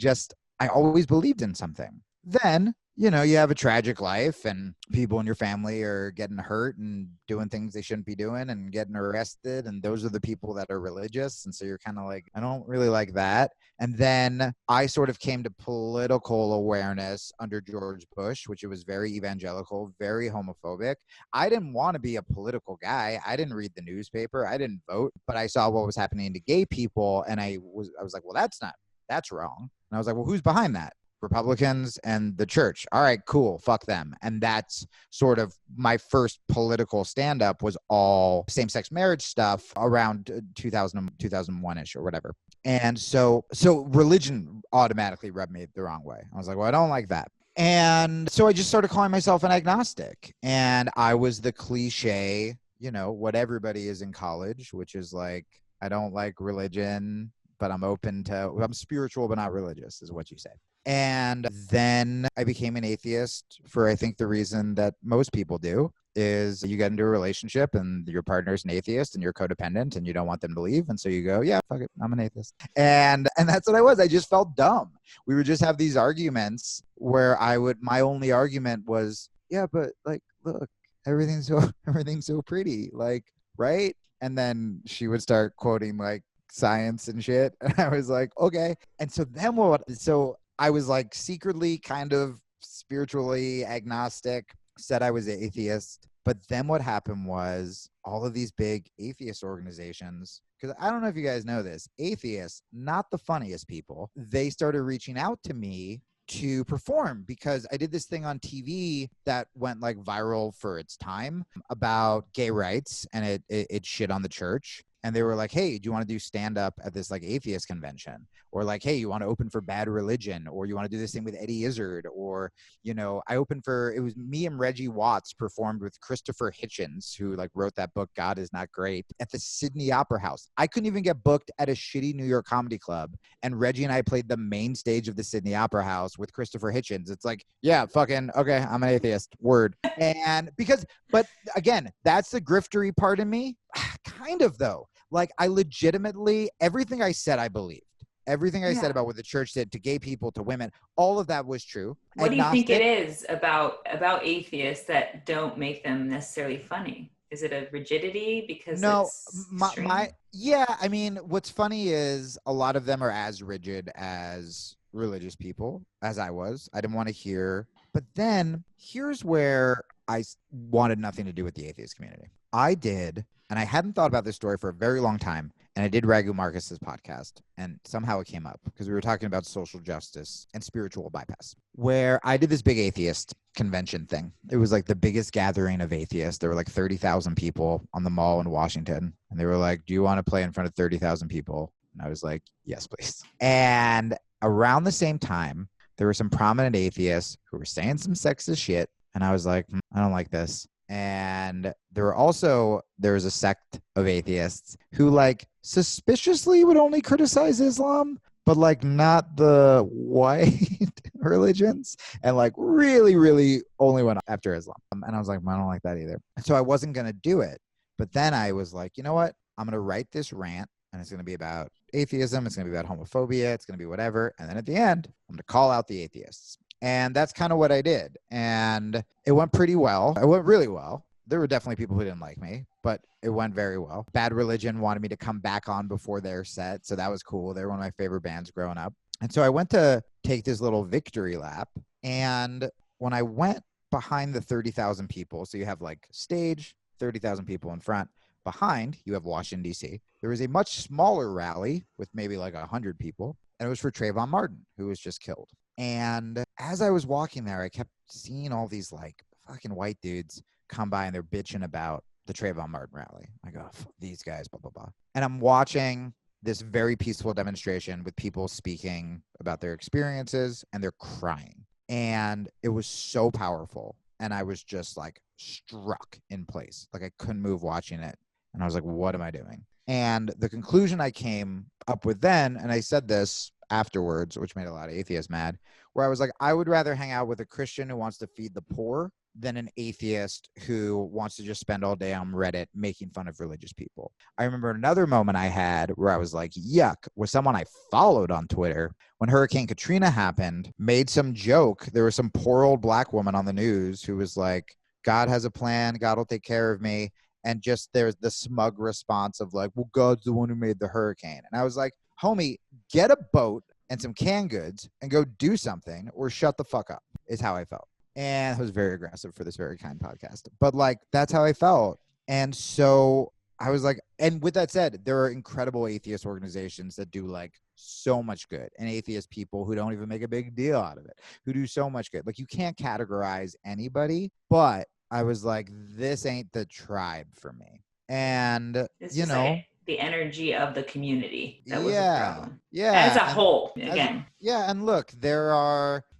always believed in something. Then, you know, you have a tragic life and people in your family are getting hurt and doing things they shouldn't be doing and getting arrested. And those are the people that are religious. And so you're kind of like, I don't really like that. And then I sort of came to political awareness under George Bush, which was very evangelical, very homophobic. I didn't want to be a political guy. I didn't read the newspaper. I didn't vote, but I saw what was happening to gay people. And I was like, well, that's wrong. And I was like, well, who's behind that? Republicans and the church. All right, cool. Fuck them. And that's sort of my first political stand-up was all same-sex marriage stuff around 2001-ish or whatever. And so religion automatically rubbed me the wrong way. I was like, well, I don't like that. And so I just started calling myself an agnostic. And I was the cliche, you know, what everybody is in college, which is like, I don't like religion, but I'm spiritual, but not religious is what you say. And then I became an atheist for, I think the reason that most people do is you get into a relationship and your partner's an atheist and you're codependent and you don't want them to leave. And so you go, yeah, fuck it, I'm an atheist. And that's what I was. I just felt dumb. We would just have these arguments where my only argument was, yeah, but like, look, everything's so pretty, like, right? And then she would start quoting like science and shit. And I was like, okay. And so then so I was like secretly kind of spiritually agnostic, said I was an atheist. But then what happened was all of these big atheist organizations, because I don't know if you guys know this, atheists, not the funniest people, they started reaching out to me to perform because I did this thing on TV that went like viral for its time about gay rights, and it shit on the church. And they were like, hey, do you want to do stand-up at this like atheist convention? Or like, hey, you want to open for Bad Religion? Or you want to do this thing with Eddie Izzard? Or, you know, it was me and Reggie Watts performed with Christopher Hitchens, who like wrote that book, God Is Not Great, at the Sydney Opera House. I couldn't even get booked at a shitty New York comedy club. And Reggie and I played the main stage of the Sydney Opera House with Christopher Hitchens. It's like, yeah, fucking, okay, I'm an atheist, word. But again, that's the griftery part of me. Kind of though. Like I legitimately, everything I said, I believed. Everything I said about what the church did to gay people, to women, all of that was true. What do you think it is about atheists that don't make them necessarily funny? Is it a rigidity because I mean, what's funny is a lot of them are as rigid as religious people, as I was. I didn't want to hear. But then here's where I wanted nothing to do with the atheist community. I did, and I hadn't thought about this story for a very long time. and I did Raghu Marcus's podcast, and somehow it came up because we were talking about social justice and spiritual bypass, where I did this big atheist convention thing. It was like the biggest gathering of atheists. There were like 30,000 people on the mall in Washington, and they were like, do you want to play in front of 30,000 people? And I was like, yes, please. And around the same time, there were some prominent atheists who were saying some sexist shit, and I was like, I don't like this. And there was a sect of atheists who like suspiciously would only criticize Islam, but like not the white religions, and like really, really only went after Islam. And I was like, I don't like that either. And so I wasn't going to do it. But then I was like, you know what? I'm going to write this rant, and it's going to be about atheism. It's going to be about homophobia. It's going to be whatever. And then at the end, I'm going to call out the atheists. And that's kind of what I did. And it went pretty well. It went really well. There were definitely people who didn't like me, but it went very well. Bad Religion wanted me to come back on before their set. So that was cool. They were one of my favorite bands growing up. And so I went to take this little victory lap. And when I went behind the 30,000 people, so you have like stage, 30,000 people in front. Behind, you have Washington, D.C. There was a much smaller rally with maybe like 100 people. And it was for Trayvon Martin, who was just killed. And as I was walking there, I kept seeing all these like fucking white dudes come by, and they're bitching about the Trayvon Martin rally. I go, fuck these guys, blah, blah, blah. And I'm watching this very peaceful demonstration with people speaking about their experiences, and they're crying. And it was so powerful. And I was just like struck in place. Like I couldn't move watching it. And I was like, what am I doing? And the conclusion I came up with then, and I said this afterwards, which made a lot of atheists mad, where I was like, I would rather hang out with a Christian who wants to feed the poor than an atheist who wants to just spend all day on Reddit making fun of religious people. I remember another moment I had where I was like, yuck, was someone I followed on Twitter when Hurricane Katrina happened, made some joke. There was some poor old black woman on the news who was like, God has a plan, God will take care of me. And just there's the smug response of like, well, God's the one who made the hurricane. And I was like, homie, get a boat and some canned goods and go do something, or shut the fuck up, is how I felt. And I was very aggressive for this very kind podcast. But like, that's how I felt. And so I was like, and with that said, there are incredible atheist organizations that do like so much good, and atheist people who don't even make a big deal out of it, who do so much good. Like you can't categorize anybody, but I was like, this ain't the tribe for me. And, It's you just know, like the energy of the community that was the problem. Yeah. As a whole, again. And look,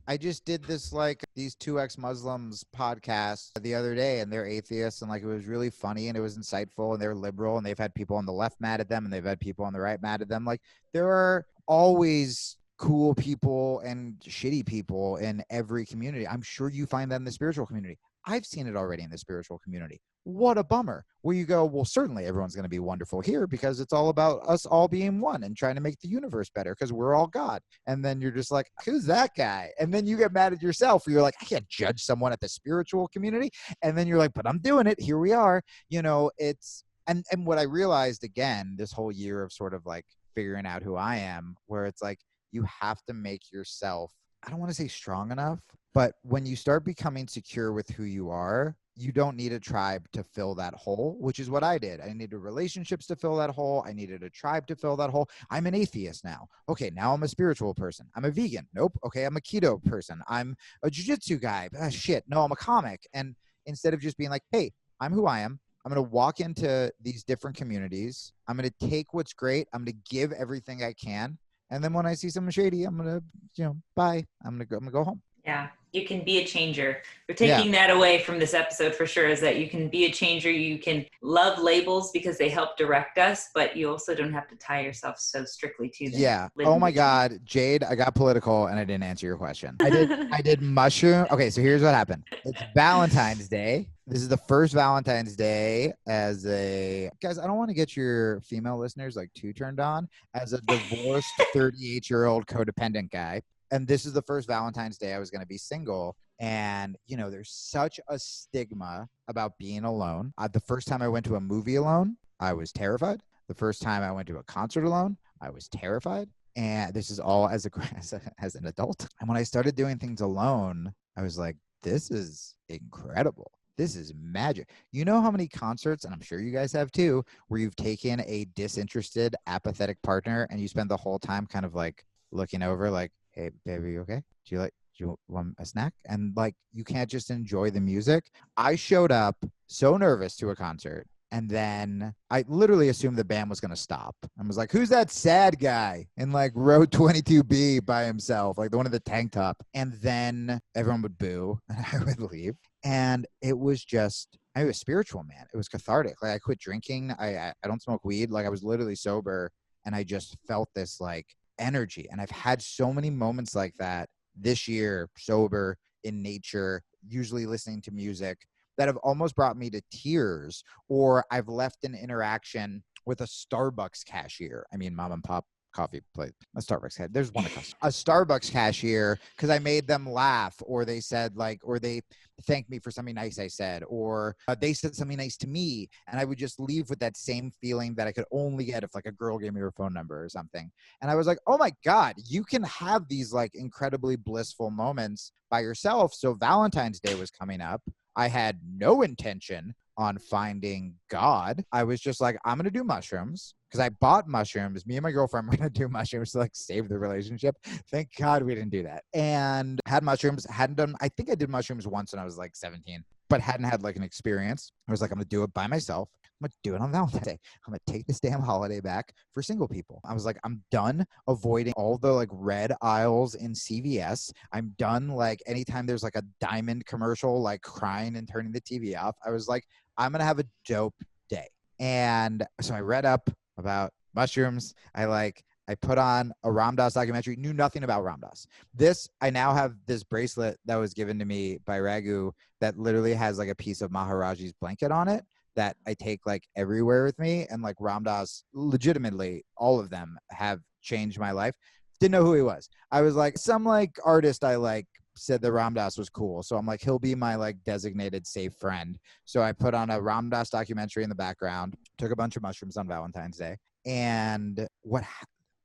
I just did this, like, these 2X Muslims podcast the other day, and they're atheists, and like, it was really funny, and it was insightful, and they're liberal, and they've had people on the left mad at them, and they've had people on the right mad at them. Like, there are always cool people and shitty people in every community. I'm sure you find that in the spiritual community. I've seen it already in the spiritual community. What a bummer. Where you go, well, certainly everyone's going to be wonderful here because it's all about us all being one and trying to make the universe better because we're all God. And then you're just like, who's that guy? And then you get mad at yourself where you're like, I can't judge someone at the spiritual community. And then you're like, but I'm doing it. Here we are. You know, it's, and what I realized again, this whole year of sort of like figuring out who I am, where it's like, you have to make yourself, I don't want to say strong enough, but when you start becoming secure with who you are, you don't need a tribe to fill that hole, which is what I did. I needed relationships to fill that hole. I needed a tribe to fill that hole. I'm an atheist now. Okay, now I'm a spiritual person. I'm a vegan. Nope. Okay, I'm a keto person. I'm a jiu-jitsu guy. Shit. No, I'm a comic. And instead of just being like, hey, I'm who I am. I'm going to walk into these different communities. I'm going to take what's great. I'm going to give everything I can. And then when I see something shady, I'm going to, bye. I'm going to go home. Yeah, you can be a changer. We're taking that away from this episode for sure, is that you can be a changer. You can love labels because they help direct us, but you also don't have to tie yourself so strictly to them. Yeah. Oh my God, Jade, I got political and I didn't answer your question. I did mushroom. Okay, so here's what happened. It's Valentine's Day. This is the first Valentine's Day guys, I don't want to get your female listeners like too turned on as a divorced 38-year-old codependent guy. And this is the first Valentine's Day I was going to be single. And, there's such a stigma about being alone. The first time I went to a movie alone, I was terrified. The first time I went to a concert alone, I was terrified. And this is all as an adult. And when I started doing things alone, I was like, this is incredible. this is magic. You know how many concerts, and I'm sure you guys have too, where you've taken a disinterested, apathetic partner and you spend the whole time kind of like looking over like, hey, baby, you okay? Do you want a snack? And like, you can't just enjoy the music. I showed up so nervous to a concert. And then I literally assumed the band was going to stop. I was like, who's that sad guy in like row 22B by himself? Like the one in the tank top. And then everyone would boo and I would leave. And it was just, I was spiritual, man. It was cathartic. Like I quit drinking. I don't smoke weed. Like I was literally sober. And I just felt this like energy. And I've had so many moments like that this year, sober, in nature, usually listening to music, that have almost brought me to tears, or I've left an interaction with a Starbucks cashier. I mean, mom and pop coffee place, a Starbucks head. There's one across. A Starbucks cashier, because I made them laugh, or they said like, or they thanked me for something nice I said, or they said something nice to me, and I would just leave with that same feeling that I could only get if like a girl gave me her phone number or something. And I was like, oh my God, you can have these like incredibly blissful moments by yourself. So Valentine's Day was coming up. I had no intention on finding God. I was just like, I'm going to do mushrooms because I bought mushrooms. Me and my girlfriend were going to do mushrooms to like save the relationship. Thank God we didn't do that. And had mushrooms, I think I did mushrooms once when I was like 17, but hadn't had like an experience. I was like, I'm going to do it by myself. I'm going to do it on Valentine's Day. I'm going to take this damn holiday back for single people. I was like, I'm done avoiding all the like red aisles in CVS. I'm done like anytime there's like a diamond commercial, like crying and turning the TV off. I was like, I'm going to have a dope day. And so I read up about mushrooms. I put on a Ram Dass documentary, knew nothing about Ram Dass. I now have this bracelet that was given to me by Raghu that literally has like a piece of Maharaji's blanket on it that I take like everywhere with me. And like Ram Dass, legitimately, all of them have changed my life. Didn't know who he was. I was like, some like artist I like said that Ram Dass was cool. So I'm like, he'll be my like designated safe friend. So I put on a Ram Dass documentary in the background, took a bunch of mushrooms on Valentine's Day. And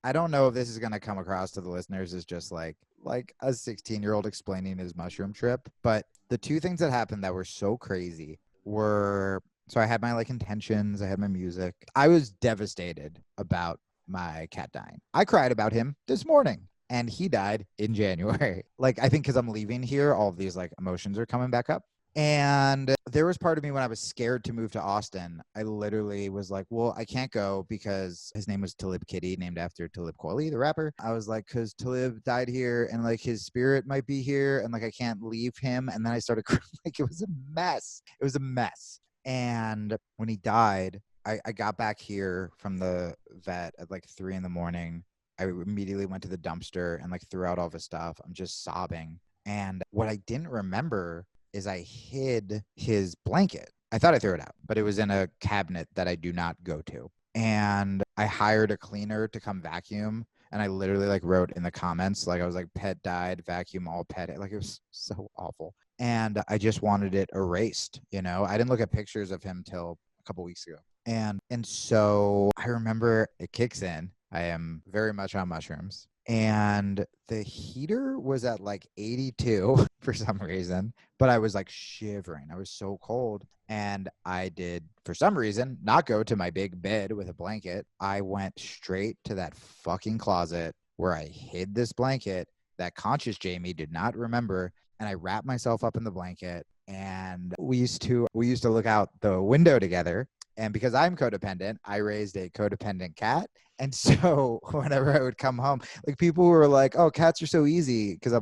I don't know if this is going to come across to the listeners as just like a 16-year-old explaining his mushroom trip. But the two things that happened that were so crazy were, so I had my like intentions, I had my music. I was devastated about my cat dying. I cried about him this morning and he died in January. Like, I think because I'm leaving here, all of these like emotions are coming back up. And there was part of me when I was scared to move to Austin. I literally was like, well, I can't go because his name was Talib Kitty, named after Talib Kweli, the rapper. I was like, because Talib died here and like his spirit might be here and like I can't leave him. And then I started crying. Like, it was a mess. It was a mess. And when he died, I got back here from the vet at like 3 a.m. I immediately went to the dumpster and like threw out all the stuff. I'm just sobbing. And what I didn't remember is I hid his blanket. I thought I threw it out, but it was in a cabinet that I do not go to. And I hired a cleaner to come vacuum. And I literally like wrote in the comments, like I was like, pet died, vacuum all pet. Like, it was so awful. And I just wanted it erased. You know, I didn't look at pictures of him till a couple weeks ago. And so I remember it kicks in. I am very much on mushrooms. And the heater was at like 82 for some reason, but I was like shivering. I was so cold. And I did, for some reason, not go to my big bed with a blanket. I went straight to that fucking closet where I hid this blanket that conscious Jamie did not remember. And I wrapped myself up in the blanket. And we used to look out the window together. And because I'm codependent, I raised a codependent cat. And so whenever I would come home, like people were like, oh, cats are so easy. Because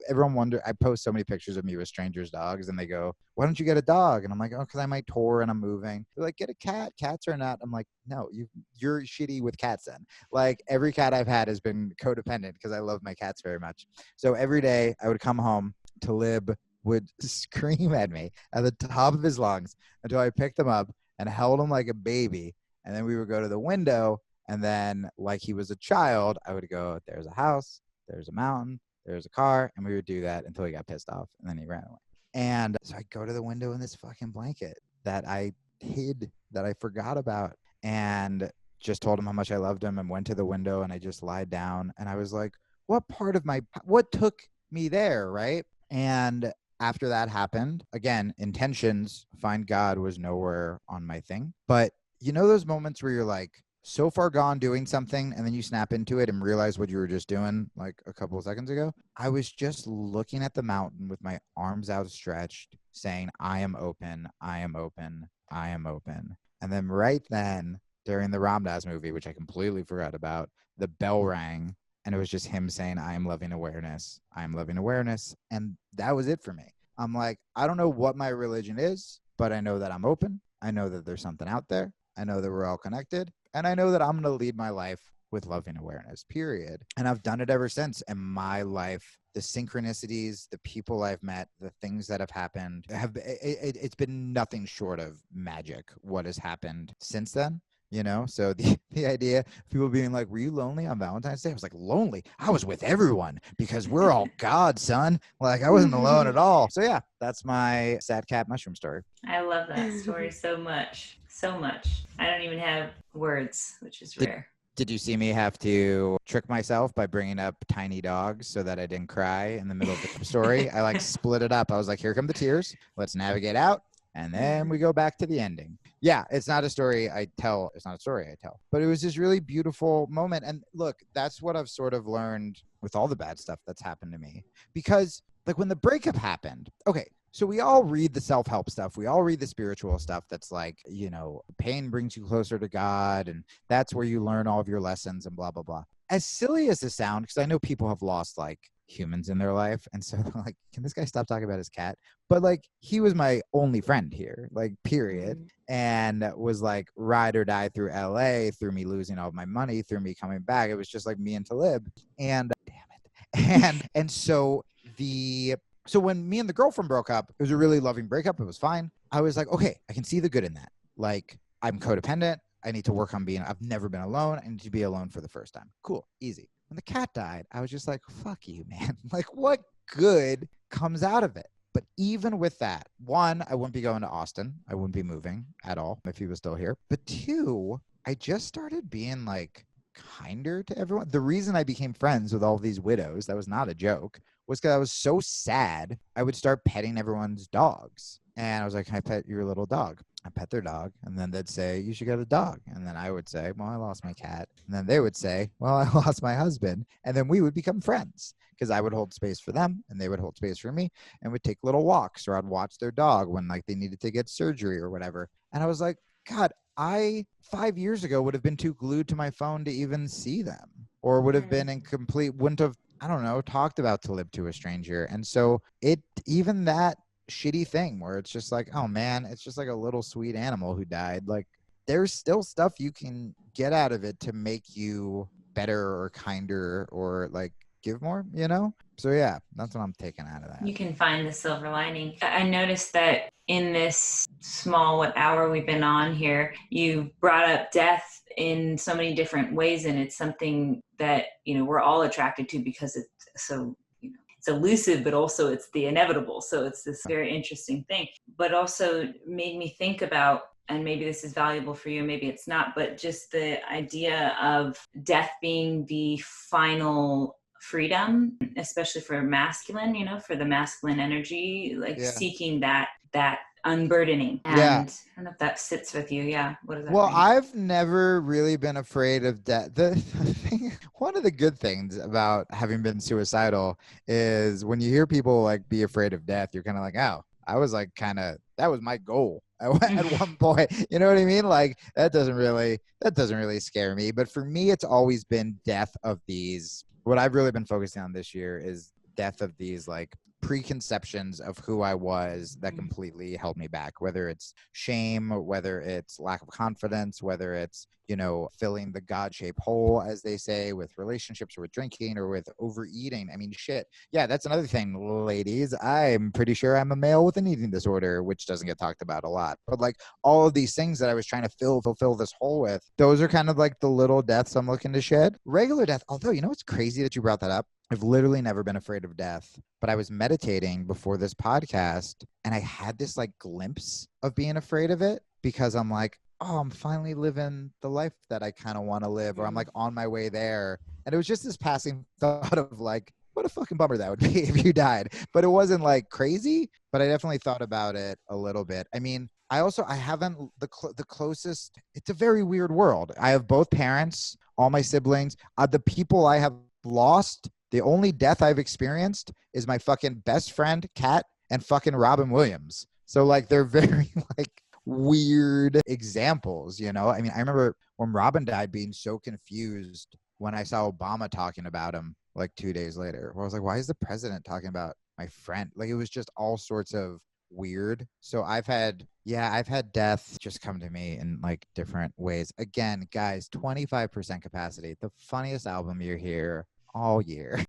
everyone wondered, I post so many pictures of me with strangers' dogs. And they go, why don't you get a dog? And I'm like, oh, because I might tour and I'm moving. They're like, get a cat. Cats are not. I'm like, no, you're shitty with cats then. Like, every cat I've had has been codependent because I love my cats very much. So every day I would come home, Talib would scream at me at the top of his lungs until I picked him up and held him like a baby. And then we would go to the window. And then, like he was a child, I would go, there's a house, there's a mountain, there's a car. And we would do that until he got pissed off. And then he ran away. And so I go to the window in this fucking blanket that I hid, that I forgot about, and just told him how much I loved him and went to the window and I just lied down. And I was like, what took me there, right? And after that happened, again, intentions, find God was nowhere on my thing. But you know those moments where you're like so far gone doing something and then you snap into it and realize what you were just doing like a couple of seconds ago? I was just looking at the mountain with my arms outstretched, saying, I am open, I am open, I am open. And then right then, during the Ram Dass movie, which I completely forgot about, the bell rang. And it was just him saying, I am loving awareness. I am loving awareness. And that was it for me. I'm like, I don't know what my religion is, but I know that I'm open. I know that there's something out there. I know that we're all connected. And I know that I'm going to lead my life with loving awareness, period. And I've done it ever since. And my life, the synchronicities, the people I've met, the things that have happened, it's been nothing short of magic, what has happened since then. You know, so the idea of people being like, were you lonely on Valentine's Day? I was like, lonely? I was with everyone because we're all God, son. Like I wasn't alone at all. So yeah, that's my sad cat mushroom story. I love that story so much. So much. I don't even have words, which is rare. Did you see me have to trick myself by bringing up tiny dogs so that I didn't cry in the middle of the story? I like split it up. I was like, here come the tears. Let's navigate out. And then we go back to the ending. Yeah, it's not a story I tell. It's not a story I tell. But it was this really beautiful moment. And look, that's what I've sort of learned with all the bad stuff that's happened to me. Because like when the breakup happened, okay, so we all read the self-help stuff. We all read the spiritual stuff that's like, you know, pain brings you closer to God. And that's where you learn all of your lessons and blah, blah, blah. As silly as this sounds, because I know people have lost like humans in their life. And so like, can this guy stop talking about his cat? But like, he was my only friend here, like period. And was like ride or die through LA, through me losing all of my money, through me coming back. It was just like me and Talib. And damn it. And so when me and the girlfriend broke up, it was a really loving breakup. It was fine. I was like, okay, I can see the good in that. Like I'm codependent. I need to work on I've never been alone. I need to be alone for the first time. Cool. Easy. When the cat died, I was just like, fuck you, man. Like what good comes out of it? But even with that, one, I wouldn't be going to Austin. I wouldn't be moving at all if he was still here. But two, I just started being like kinder to everyone. The reason I became friends with all these widows, that was not a joke, was because I was so sad. I would start petting everyone's dogs. And I was like, can I pet your little dog? I pet their dog. And then they'd say, you should get a dog. And then I would say, well, I lost my cat. And then they would say, well, I lost my husband. And then we would become friends because I would hold space for them and they would hold space for me and would take little walks, or I'd watch their dog when like they needed to get surgery or whatever. And I was like, God, I 5 years ago would have been too glued to my phone to even see them, or would have been wouldn't have, I don't know, talked about Talib to a stranger. And so even that shitty thing where it's just like, oh man, it's just like a little sweet animal who died. Like there's still stuff you can get out of it to make you better or kinder or like give more, you know? So yeah, that's what I'm taking out of that. You can find the silver lining. I noticed that in this small hour we've been on here, you brought up death in so many different ways, and it's something that, you know, we're all attracted to because it's so, you know, it's elusive, but also it's the inevitable. So it's this very interesting thing, but also made me think about, and maybe this is valuable for you, maybe it's not, but just the idea of death being the final freedom, especially for masculine, you know, for the masculine energy, like seeking that unburdening. And I don't know if that sits with you. Yeah. What does that mean? I've never really been afraid of death. One of the good things about having been suicidal is when you hear people like be afraid of death, you're kind of like, oh, I was like that was my goal at one point. You know what I mean? Like that doesn't really scare me. But for me, it's always been death of these. What I've really been focusing on this year is death of these like preconceptions of who I was that completely held me back, whether it's shame, whether it's lack of confidence, whether it's, you know, filling the God-shaped hole, as they say, with relationships or with drinking or with overeating. I mean, shit. Yeah, that's another thing, ladies. I'm pretty sure I'm a male with an eating disorder, which doesn't get talked about a lot. But like all of these things that I was trying to fulfill this hole with, those are kind of like the little deaths I'm looking to shed. Regular death, although, you know, it's crazy that you brought that up. I've literally never been afraid of death, but I was meditating before this podcast and I had this like glimpse of being afraid of it because I'm like, oh, I'm finally living the life that I kind of want to live, or I'm like on my way there. And it was just this passing thought of like, what a fucking bummer that would be if you died. But it wasn't like crazy, but I definitely thought about it a little bit. I mean, I haven't the closest, it's a very weird world. I have both parents, all my siblings, the people I have lost. The only death I've experienced is my fucking best friend, Kat, and fucking Robin Williams. So like, they're very like weird examples, you know? I mean, I remember when Robin died being so confused when I saw Obama talking about him like 2 days later. Where I was like, why is the president talking about my friend? Like, it was just all sorts of weird. So I've had death just come to me in like different ways. Again, guys, 25% capacity, the funniest album you hear all year.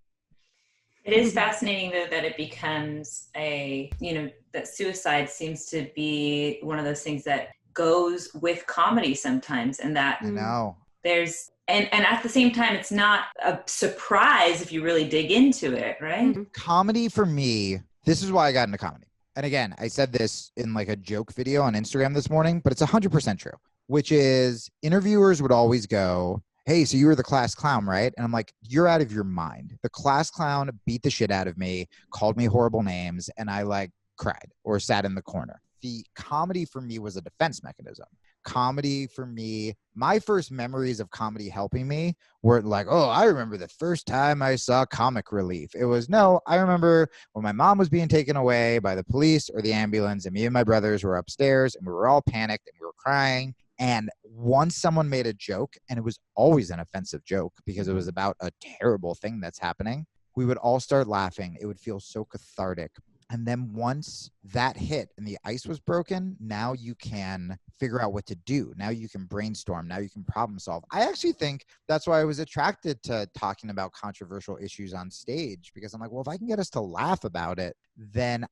It is fascinating though that it becomes that suicide seems to be one of those things that goes with comedy sometimes, and that I know there's and at the same time it's not a surprise if you really dig into it, right? Comedy for me, this is why I got into comedy. And again, I said this in like a joke video on Instagram this morning, but it's 100% true, which is interviewers would always go, hey, so you were the class clown, right? And I'm like, you're out of your mind. The class clown beat the shit out of me, called me horrible names, and I like cried or sat in the corner. The comedy for me was a defense mechanism. Comedy for me, my first memories of comedy helping me weren't like, oh, I remember the first time I saw comic relief. It was, no, I remember when my mom was being taken away by the police or the ambulance, and me and my brothers were upstairs and we were all panicked and we were crying. And once someone made a joke, and it was always an offensive joke because it was about a terrible thing that's happening, we would all start laughing. It would feel so cathartic. And then once that hit and the ice was broken, now you can figure out what to do. Now you can brainstorm. Now you can problem solve. I actually think that's why I was attracted to talking about controversial issues on stage, because I'm like, well, if I can get us to laugh about it, then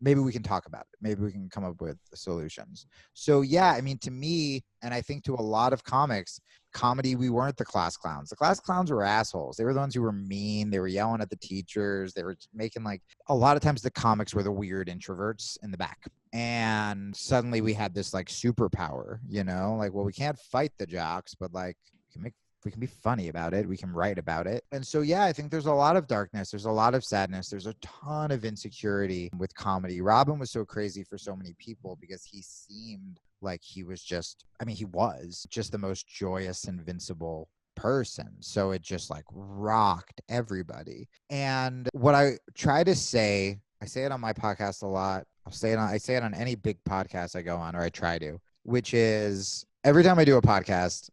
maybe we can talk about it. Maybe we can come up with solutions. So yeah, I mean, to me, and I think to a lot of comics, comedy, we weren't the class clowns. The class clowns were assholes. They were the ones who were mean. They were yelling at the teachers. They were making like, a lot of times the comics were the weird introverts in the back. And suddenly we had this like superpower, you know, like, well, we can't fight the jocks, but like we can be funny about it. We can write about it. And so, yeah, I think there's a lot of darkness. There's a lot of sadness. There's a ton of insecurity with comedy. Robin was so crazy for so many people because he seemed like he was just the most joyous, invincible person. So it just like rocked everybody. And what I try to say, I say it on my podcast a lot. I say it on any big podcast I go on, or I try to, which is every time I do a podcast,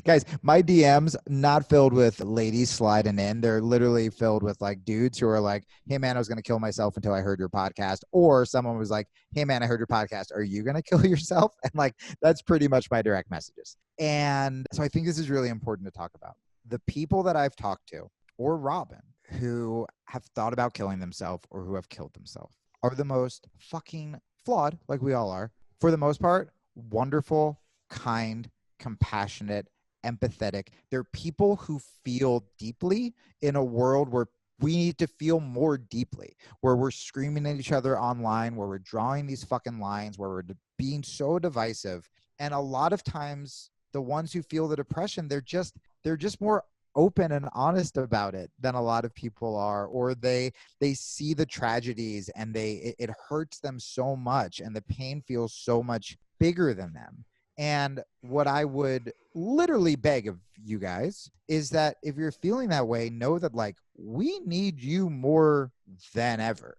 guys, my DMs not filled with ladies sliding in. They're literally filled with like dudes who are like, hey man, I was going to kill myself until I heard your podcast. Or someone was like, hey man, I heard your podcast. Are you going to kill yourself? And like, that's pretty much my direct messages. And so I think this is really important to talk about. The people that I've talked to, or Robin, who have thought about killing themselves or who have killed themselves, are the most fucking flawed, like we all are, for the most part, wonderful, kind, compassionate, empathetic. They're people who feel deeply in a world where we need to feel more deeply, where we're screaming at each other online, where we're drawing these fucking lines, where we're being so divisive. And a lot of times the ones who feel the depression, they're just more open and honest about it than a lot of people are, or they see the tragedies and it hurts them so much, and the pain feels so much bigger than them. And what I would literally beg of you guys is that if you're feeling that way, know that like, we need you more than ever.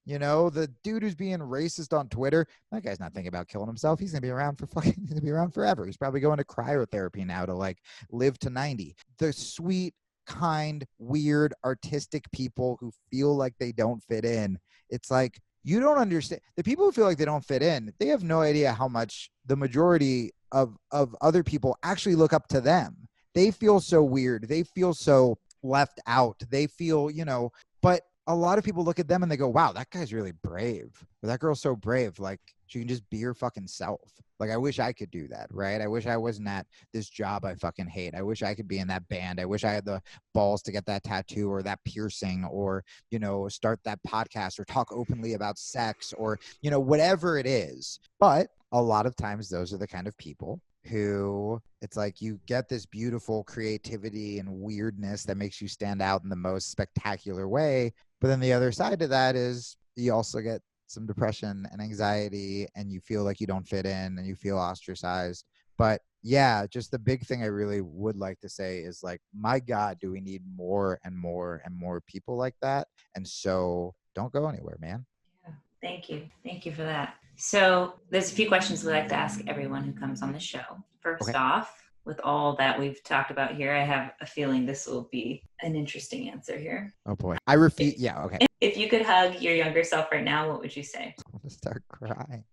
You know, the dude who's being racist on Twitter, that guy's not thinking about killing himself. He's going to be around forever. He's probably going to cryotherapy now to like live to 90. The sweet, kind, weird, artistic people who feel like they don't fit in. It's like, you don't understand. The people who feel like they don't fit in, they have no idea how much the majority of other people actually look up to them. They feel so weird. They feel so left out. They feel, you know, but a lot of people look at them and they go, wow, that guy's really brave. Or that girl's so brave. Like, she can just be her fucking self. Like, I wish I could do that, right? I wish I wasn't at this job I fucking hate. I wish I could be in that band. I wish I had the balls to get that tattoo or that piercing, or, you know, start that podcast or talk openly about sex, or, you know, whatever it is. But a lot of times those are the kind of people who it's like you get this beautiful creativity and weirdness that makes you stand out in the most spectacular way. But then the other side to that is you also get some depression and anxiety, and you feel like you don't fit in and you feel ostracized. But yeah, just the big thing I really would like to say is like, my God, do we need more and more and more people like that? And so don't go anywhere, man. Yeah, thank you. Thank you for that. So there's a few questions we like to ask everyone who comes on the show. First off, with all that we've talked about here, I have a feeling this will be an interesting answer here. Oh boy. I refuse. Yeah. Okay. If you could hug your younger self right now, what would you say? I'm gonna start crying.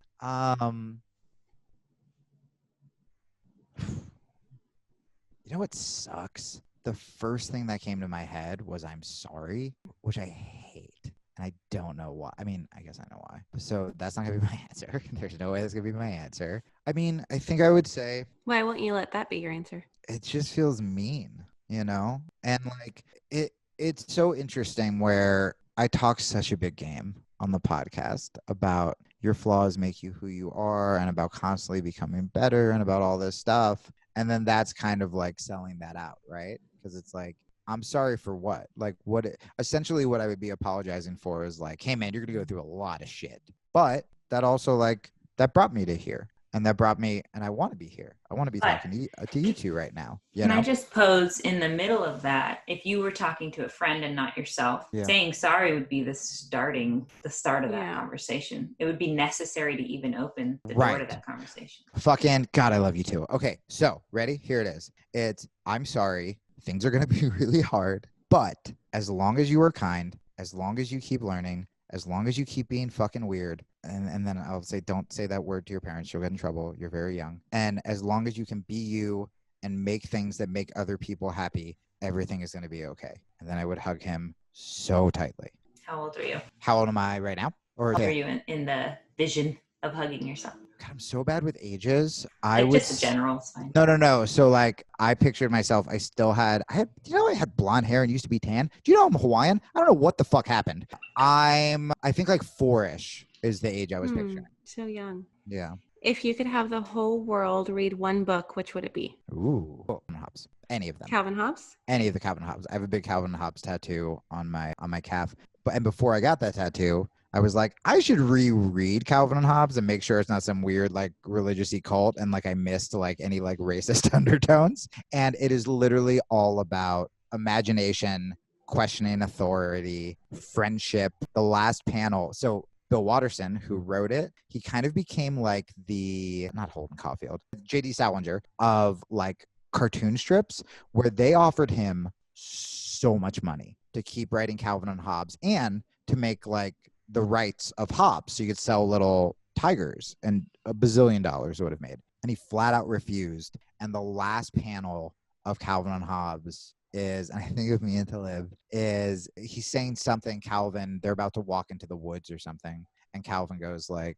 You know what sucks? The first thing that came to my head was I'm sorry, which I hate. And I don't know why. I mean, I guess I know why. So that's not going to be my answer. There's no way that's going to be my answer. I mean, I think I would say. Why won't you let that be your answer? It just feels mean, you know? And like, it's so interesting where I talk such a big game on the podcast about your flaws make you who you are and about constantly becoming better and about all this stuff. And then that's kind of like selling that out, right? Because it's like, I'm sorry for what? Like essentially what I would be apologizing for is like, hey man, you're going to go through a lot of shit. But that also like, that brought me to here. And that brought me, and I want to be here. I want to be talking to you two right now. Can I just pose in the middle of that? If you were talking to a friend and not yourself, saying sorry would be the start of that conversation. It would be necessary to even open the door to that conversation. Fucking God, I love you too. Okay, so ready? Here it is. I'm sorry. Things are going to be really hard, but as long as you are kind, as long as you keep learning, as long as you keep being fucking weird, and then I'll say, don't say that word to your parents. You'll get in trouble. You're very young. And as long as you can be you and make things that make other people happy, everything is going to be okay. And then I would hug him so tightly. How old are you? How old am I right now? Or how are you in the vision of hugging yourself? God, I'm so bad with ages. Just a general, it's fine. No. So like I pictured myself, I had blonde hair and used to be tan. Do you know I'm Hawaiian? I don't know what the fuck happened. I think like 4-ish is the age I was picturing. So young. Yeah. If you could have the whole world read one book, which would it be? Ooh. Calvin Hobbes. Any of them. Calvin Hobbes? Any of the Calvin Hobbes. I have a big Calvin Hobbes tattoo on my calf. And before I got that tattoo, I was like, I should reread Calvin and Hobbes and make sure it's not some weird like religious-y cult and like I missed like any like racist undertones. And it is literally all about imagination, questioning authority, friendship. The last panel. So Bill Watterson, who wrote it, he kind of became like not Holden Caulfield, J.D. Salinger of like cartoon strips, where they offered him so much money to keep writing Calvin and Hobbes and to make like the rights of Hobbes so you could sell little tigers, and $1 bazillion would have made. And he flat out refused. And the last panel of Calvin and Hobbes is, and I think of Me and to Live, is he's saying something, Calvin, they're about to walk into the woods or something. And Calvin goes like,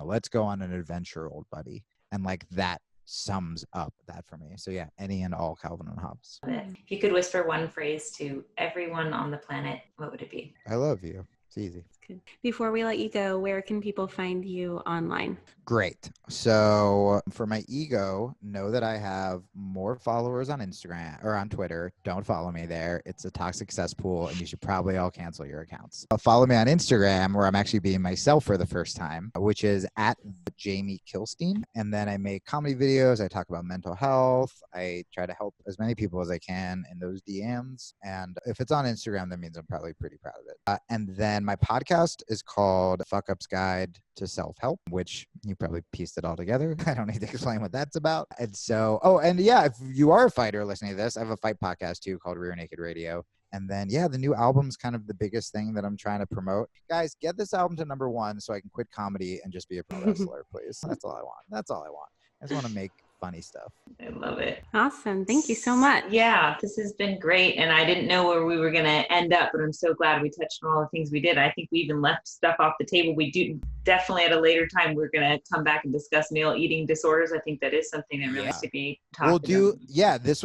let's go on an adventure, old buddy. And like that sums up that for me. So yeah, any and all Calvin and Hobbes. If you could whisper one phrase to everyone on the planet, what would it be? I love you. It's easy. Good. Before we let you go, where can people find you online? Great. So for my ego, know that I have more followers on Instagram or on Twitter. Don't follow me there. It's a toxic cesspool and you should probably all cancel your accounts. Follow me on Instagram, where I'm actually being myself for the first time, which is at Jamie Kilstein. And then I make comedy videos. I talk about mental health. I try to help as many people as I can in those DMs. And if it's on Instagram, that means I'm probably pretty proud of it. And then my podcast is called Fuck Up's Guide to Self-Help, which you probably pieced it all together. I don't need to explain what that's about. And so, if you are a fighter listening to this, I have a fight podcast too called Rear Naked Radio. And then, the new album's kind of the biggest thing that I'm trying to promote. Guys, get this album to #1 so I can quit comedy and just be a pro wrestler, please. That's all I want. I just want to make funny stuff. I love it. Awesome. Thank you so much. Yeah, this has been great. And I didn't know where we were going to end up, but I'm so glad we touched on all the things we did. I think we even left stuff off the table. We do definitely at a later time, we're going to come back and discuss male eating disorders. I think that is something that really needs to be talked about. This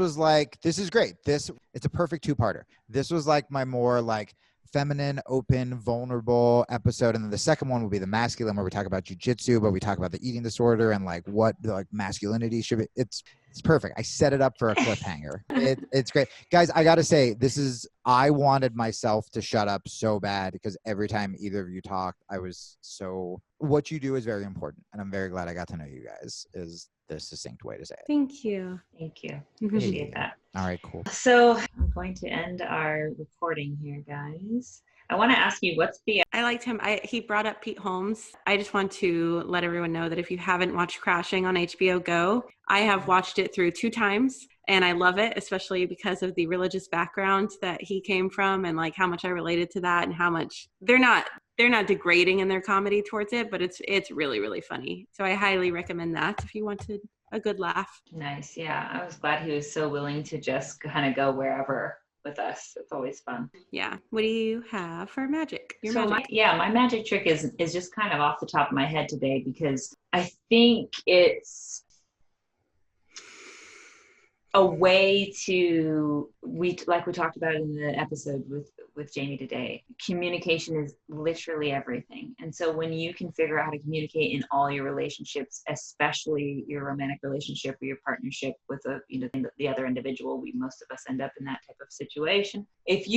is great. It's a perfect two-parter. This was like my more like feminine, open, vulnerable episode. And then the second one will be the masculine, where we talk about jiu-jitsu, but we talk about the eating disorder and like what like masculinity should be. It's perfect. I set it up for a cliffhanger. It's great. Guys, I got to say, I wanted myself to shut up so bad because every time either of you talked, what you do is very important. And I'm very glad I got to know you guys, is the succinct way to say it. Thank you. Thank you. Appreciate that. All right, cool. So I'm going to end our recording here, guys. I want to ask you, I liked him. He brought up Pete Holmes. I just want to let everyone know that if you haven't watched Crashing on HBO Go, I have watched it through 2 times and I love it, especially because of the religious background that he came from and like how much I related to that and how much they're not degrading in their comedy towards it, but it's really, really funny. So I highly recommend that if you wanted a good laugh. Nice. Yeah. I was glad he was so willing to just kind of go wherever with us. It's always fun. Yeah. What do you have for magic? My magic trick is just kind of off the top of my head today, because I think it's a way to, like we talked about in the episode with Jamie today, communication is literally everything. And so when you can figure out how to communicate in all your relationships, especially your romantic relationship or your partnership with the other individual, most of us end up in that type of situation. If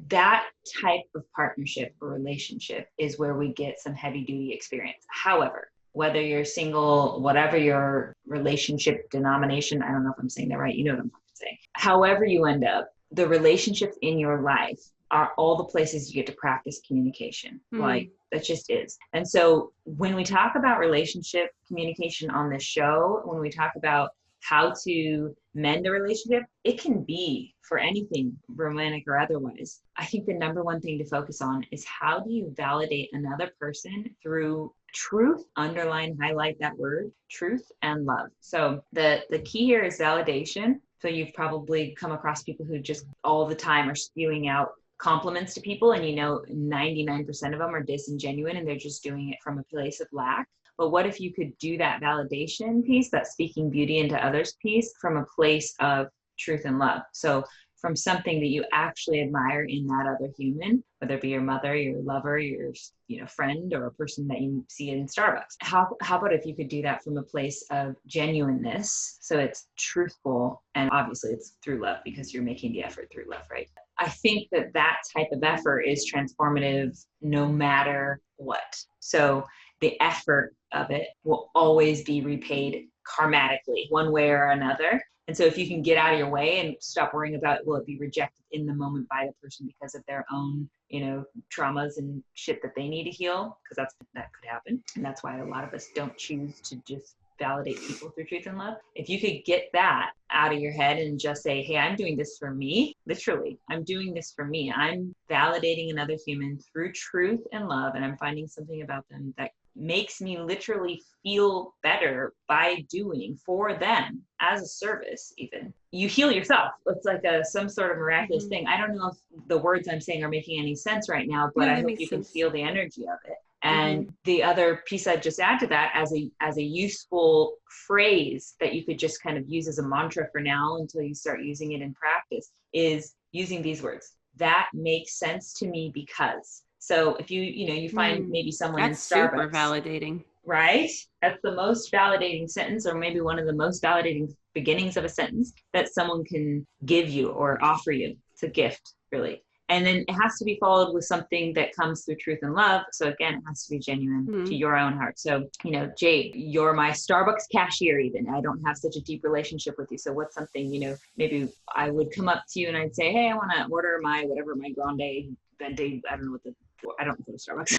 that type of partnership or relationship is where we get some heavy duty experience. However, whether you're single, whatever your relationship denomination, I don't know if I'm saying that right, you know what I'm saying. However you end up, the relationships in your life are all the places you get to practice communication. Like, that just is. And so when we talk about relationship communication on this show, when we talk about how to mend a relationship, it can be for anything, romantic or otherwise. I think the number one thing to focus on is, how do you validate another person through truth, underline, highlight that word, truth and love. So the key here is validation. So you've probably come across people who just all the time are spewing out compliments to people, and 99% of them are disingenuous and they're just doing it from a place of lack. But what if you could do that validation piece, that speaking beauty into others piece, from a place of truth and love? So from something that you actually admire in that other human, whether it be your mother, your lover, your friend, or a person that you see in Starbucks. How about if you could do that from a place of genuineness? So it's truthful, and obviously it's through love, because you're making the effort through love, right? I think that type of effort is transformative no matter what. So the effort of it will always be repaid karmatically, one way or another. And so if you can get out of your way and stop worrying about, will it be rejected in the moment by the person because of their own, traumas and shit that they need to heal, because that could happen. And that's why a lot of us don't choose to just validate people through truth and love. If you could get that out of your head and just say, hey, I'm doing this for me. Literally, I'm doing this for me. I'm validating another human through truth and love, and I'm finding something about them that makes me literally feel better by doing for them as a service. Even you heal yourself. It's like some sort of miraculous thing. I don't know if the words I'm saying are making any sense right now, but I hope you can feel the energy of it. And the other piece I'd just add to that, as a useful phrase that you could just kind of use as a mantra for now until you start using it in practice, is using these words. That makes sense to me because. So if you find maybe someone in Starbucks. That's super validating. Right? That's the most validating sentence, or maybe one of the most validating beginnings of a sentence that someone can give you or offer you. It's a gift, really. And then it has to be followed with something that comes through truth and love. So again, it has to be genuine to your own heart. So, Jade, you're my Starbucks cashier even. I don't have such a deep relationship with you. So what's something, maybe I would come up to you and I'd say, hey, I want to order my grande venti. I don't go to Starbucks.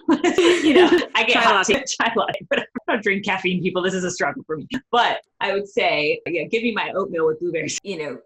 I get chai latte, but I don't drink caffeine, people. This is a struggle for me. But I would say, give me my oatmeal with blueberries.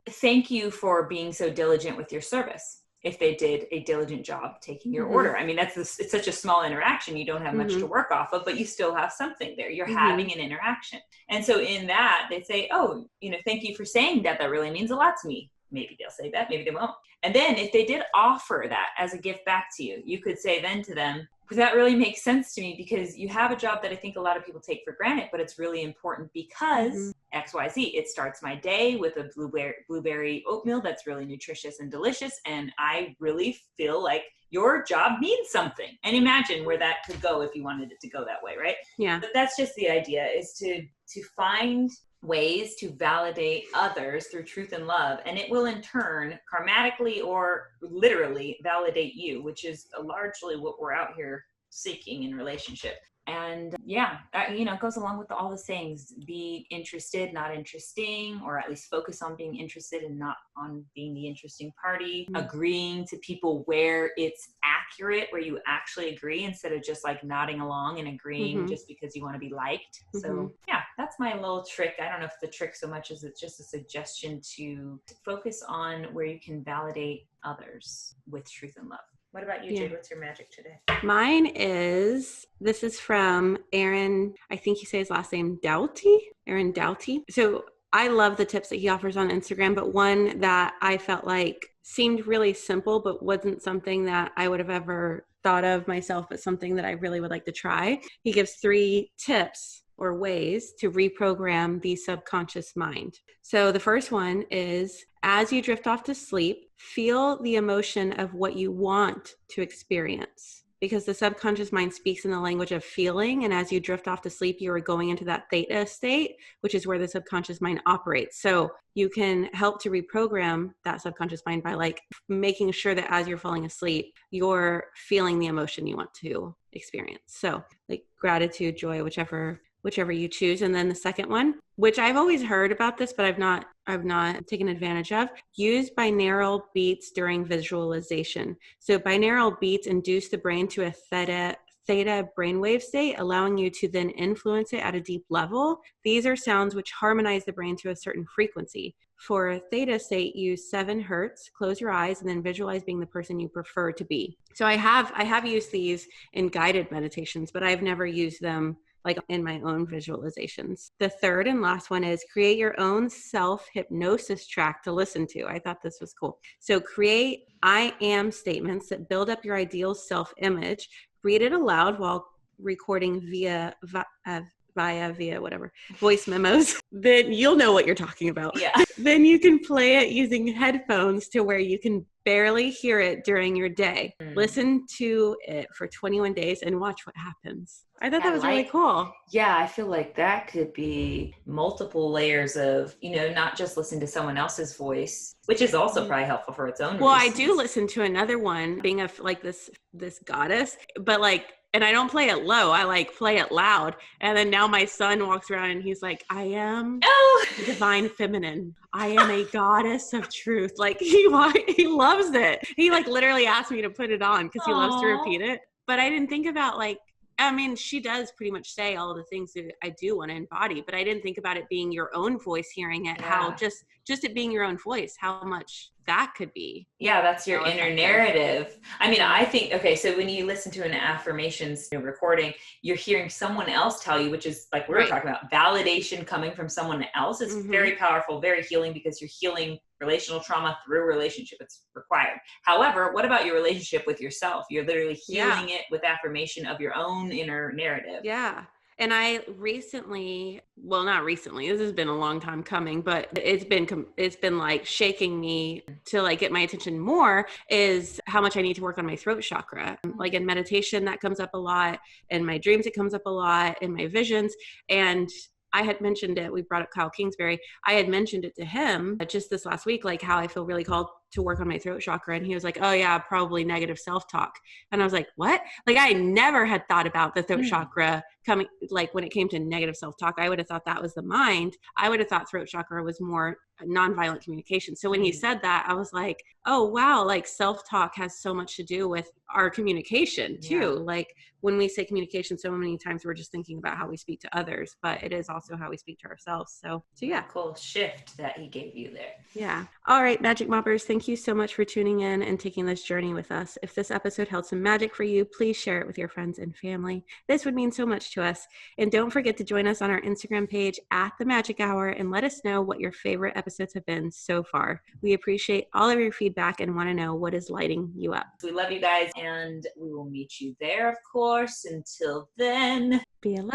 Thank you for being so diligent with your service. If they did a diligent job taking your order. I mean, it's such a small interaction. You don't have much to work off of, but you still have something there. You're having an interaction. And so in that, they say, oh, thank you for saying that. That really means a lot to me. maybe they'll say that, maybe they won't. And then if they did offer that as a gift back to you, you could say then to them, that really makes sense to me because you have a job that I think a lot of people take for granted, but it's really important because XYZ. It starts my day with a blueberry oatmeal that's really nutritious and delicious. And I really feel like your job means something. And imagine where that could go if you wanted it to go that way, right? Yeah. But that's just the idea, is to find ways to validate others through truth and love, and it will in turn karmatically or literally validate you, which is largely what we're out here seeking in relationship. And it goes along with all the sayings: be interested, not interesting, or at least focus on being interested and not on being the interesting party. Agreeing to people where it's accurate, where you actually agree, instead of just like nodding along and agreeing just because you want to be liked. So that's my little trick. I don't know if the trick so much as it's just a suggestion to focus on where you can validate others with truth and love. What about you, Jade? What's your magic today? Mine is, this is from Aaron, I think you say his last name, Doughty. Aaron Doughty. So I love the tips that he offers on Instagram, but one that I felt like seemed really simple, but wasn't something that I would have ever thought of myself, but something that I really would like to try. He gives 3 tips or ways to reprogram the subconscious mind. So the first one is, as you drift off to sleep, feel the emotion of what you want to experience, because the subconscious mind speaks in the language of feeling. And as you drift off to sleep, you are going into that theta state, which is where the subconscious mind operates. So you can help to reprogram that subconscious mind by like making sure that as you're falling asleep, you're feeling the emotion you want to experience. So like gratitude, joy, whichever you choose. And then the second one, which I've always heard about this, but I've not taken advantage of, use binaural beats during visualization. So binaural beats induce the brain to a theta brainwave state, allowing you to then influence it at a deep level. These are sounds which harmonize the brain to a certain frequency. For a theta state, use 7 hertz, close your eyes, and then visualize being the person you prefer to be. So I have used these in guided meditations, but I've never used them like in my own visualizations. The third and last one is create your own self-hypnosis track to listen to. I thought this was cool. So create I am statements that build up your ideal self-image. Read it aloud while recording via whatever voice memos. Then you'll know what you're talking about. Yeah. Then you can play it using headphones to where you can barely hear it during your day. Listen to it for 21 days and watch what happens. I thought that was really cool. Yeah, I feel like that could be multiple layers of, not just listen to someone else's voice, which is also probably helpful for its own Well, reasons. I do listen to another one, being this goddess, but and I don't play it low. I play it loud. And then now my son walks around and he's like, I am the divine feminine. I am a goddess of truth. He loves it. He literally asked me to put it on because he loves to repeat it. But I didn't think about she does pretty much say all the things that I do want to embody, but I didn't think about it being your own voice hearing it, how just it being your own voice, how much that could be. Yeah, that's your inner narrative. I think, okay, so when you listen to an affirmations recording, you're hearing someone else tell you, which is like we were talking about, validation coming from someone else. It's very powerful, very healing, because you're healing relational trauma through relationship. It's required. However, what about your relationship with yourself? You're literally healing it with affirmation of your own inner narrative. Yeah. And I not recently, this has been a long time coming, but it's been shaking me to get my attention more, is how much I need to work on my throat chakra. In meditation, that comes up a lot. In my dreams, it comes up a lot. In my visions. And I had mentioned it. We brought up Kyle Kingsbury. I had mentioned it to him just this last week, how I feel really called to work on my throat chakra. And he was like, oh yeah, probably negative self-talk. And I was like, what? I never had thought about the throat chakra coming, when it came to negative self-talk. I would have thought that was the mind. I would have thought throat chakra was more nonviolent communication. So when he said that, I was like, oh wow, self-talk has so much to do with our communication too. Yeah. When we say communication, so many times we're just thinking about how we speak to others, but it is also how we speak to ourselves. So yeah. Cool shift that he gave you there. Yeah. All right, Magic Moppers, thank thank you so much for tuning in and taking this journey with us. If this episode held some magic for you, please share it with your friends and family. This would mean so much to us. And don't forget to join us on our Instagram page at The Majic Hour and let us know what your favorite episodes have been so far. We appreciate all of your feedback and want to know what is lighting you up. We love you guys, and we will meet you there, of course. Until then, be a light.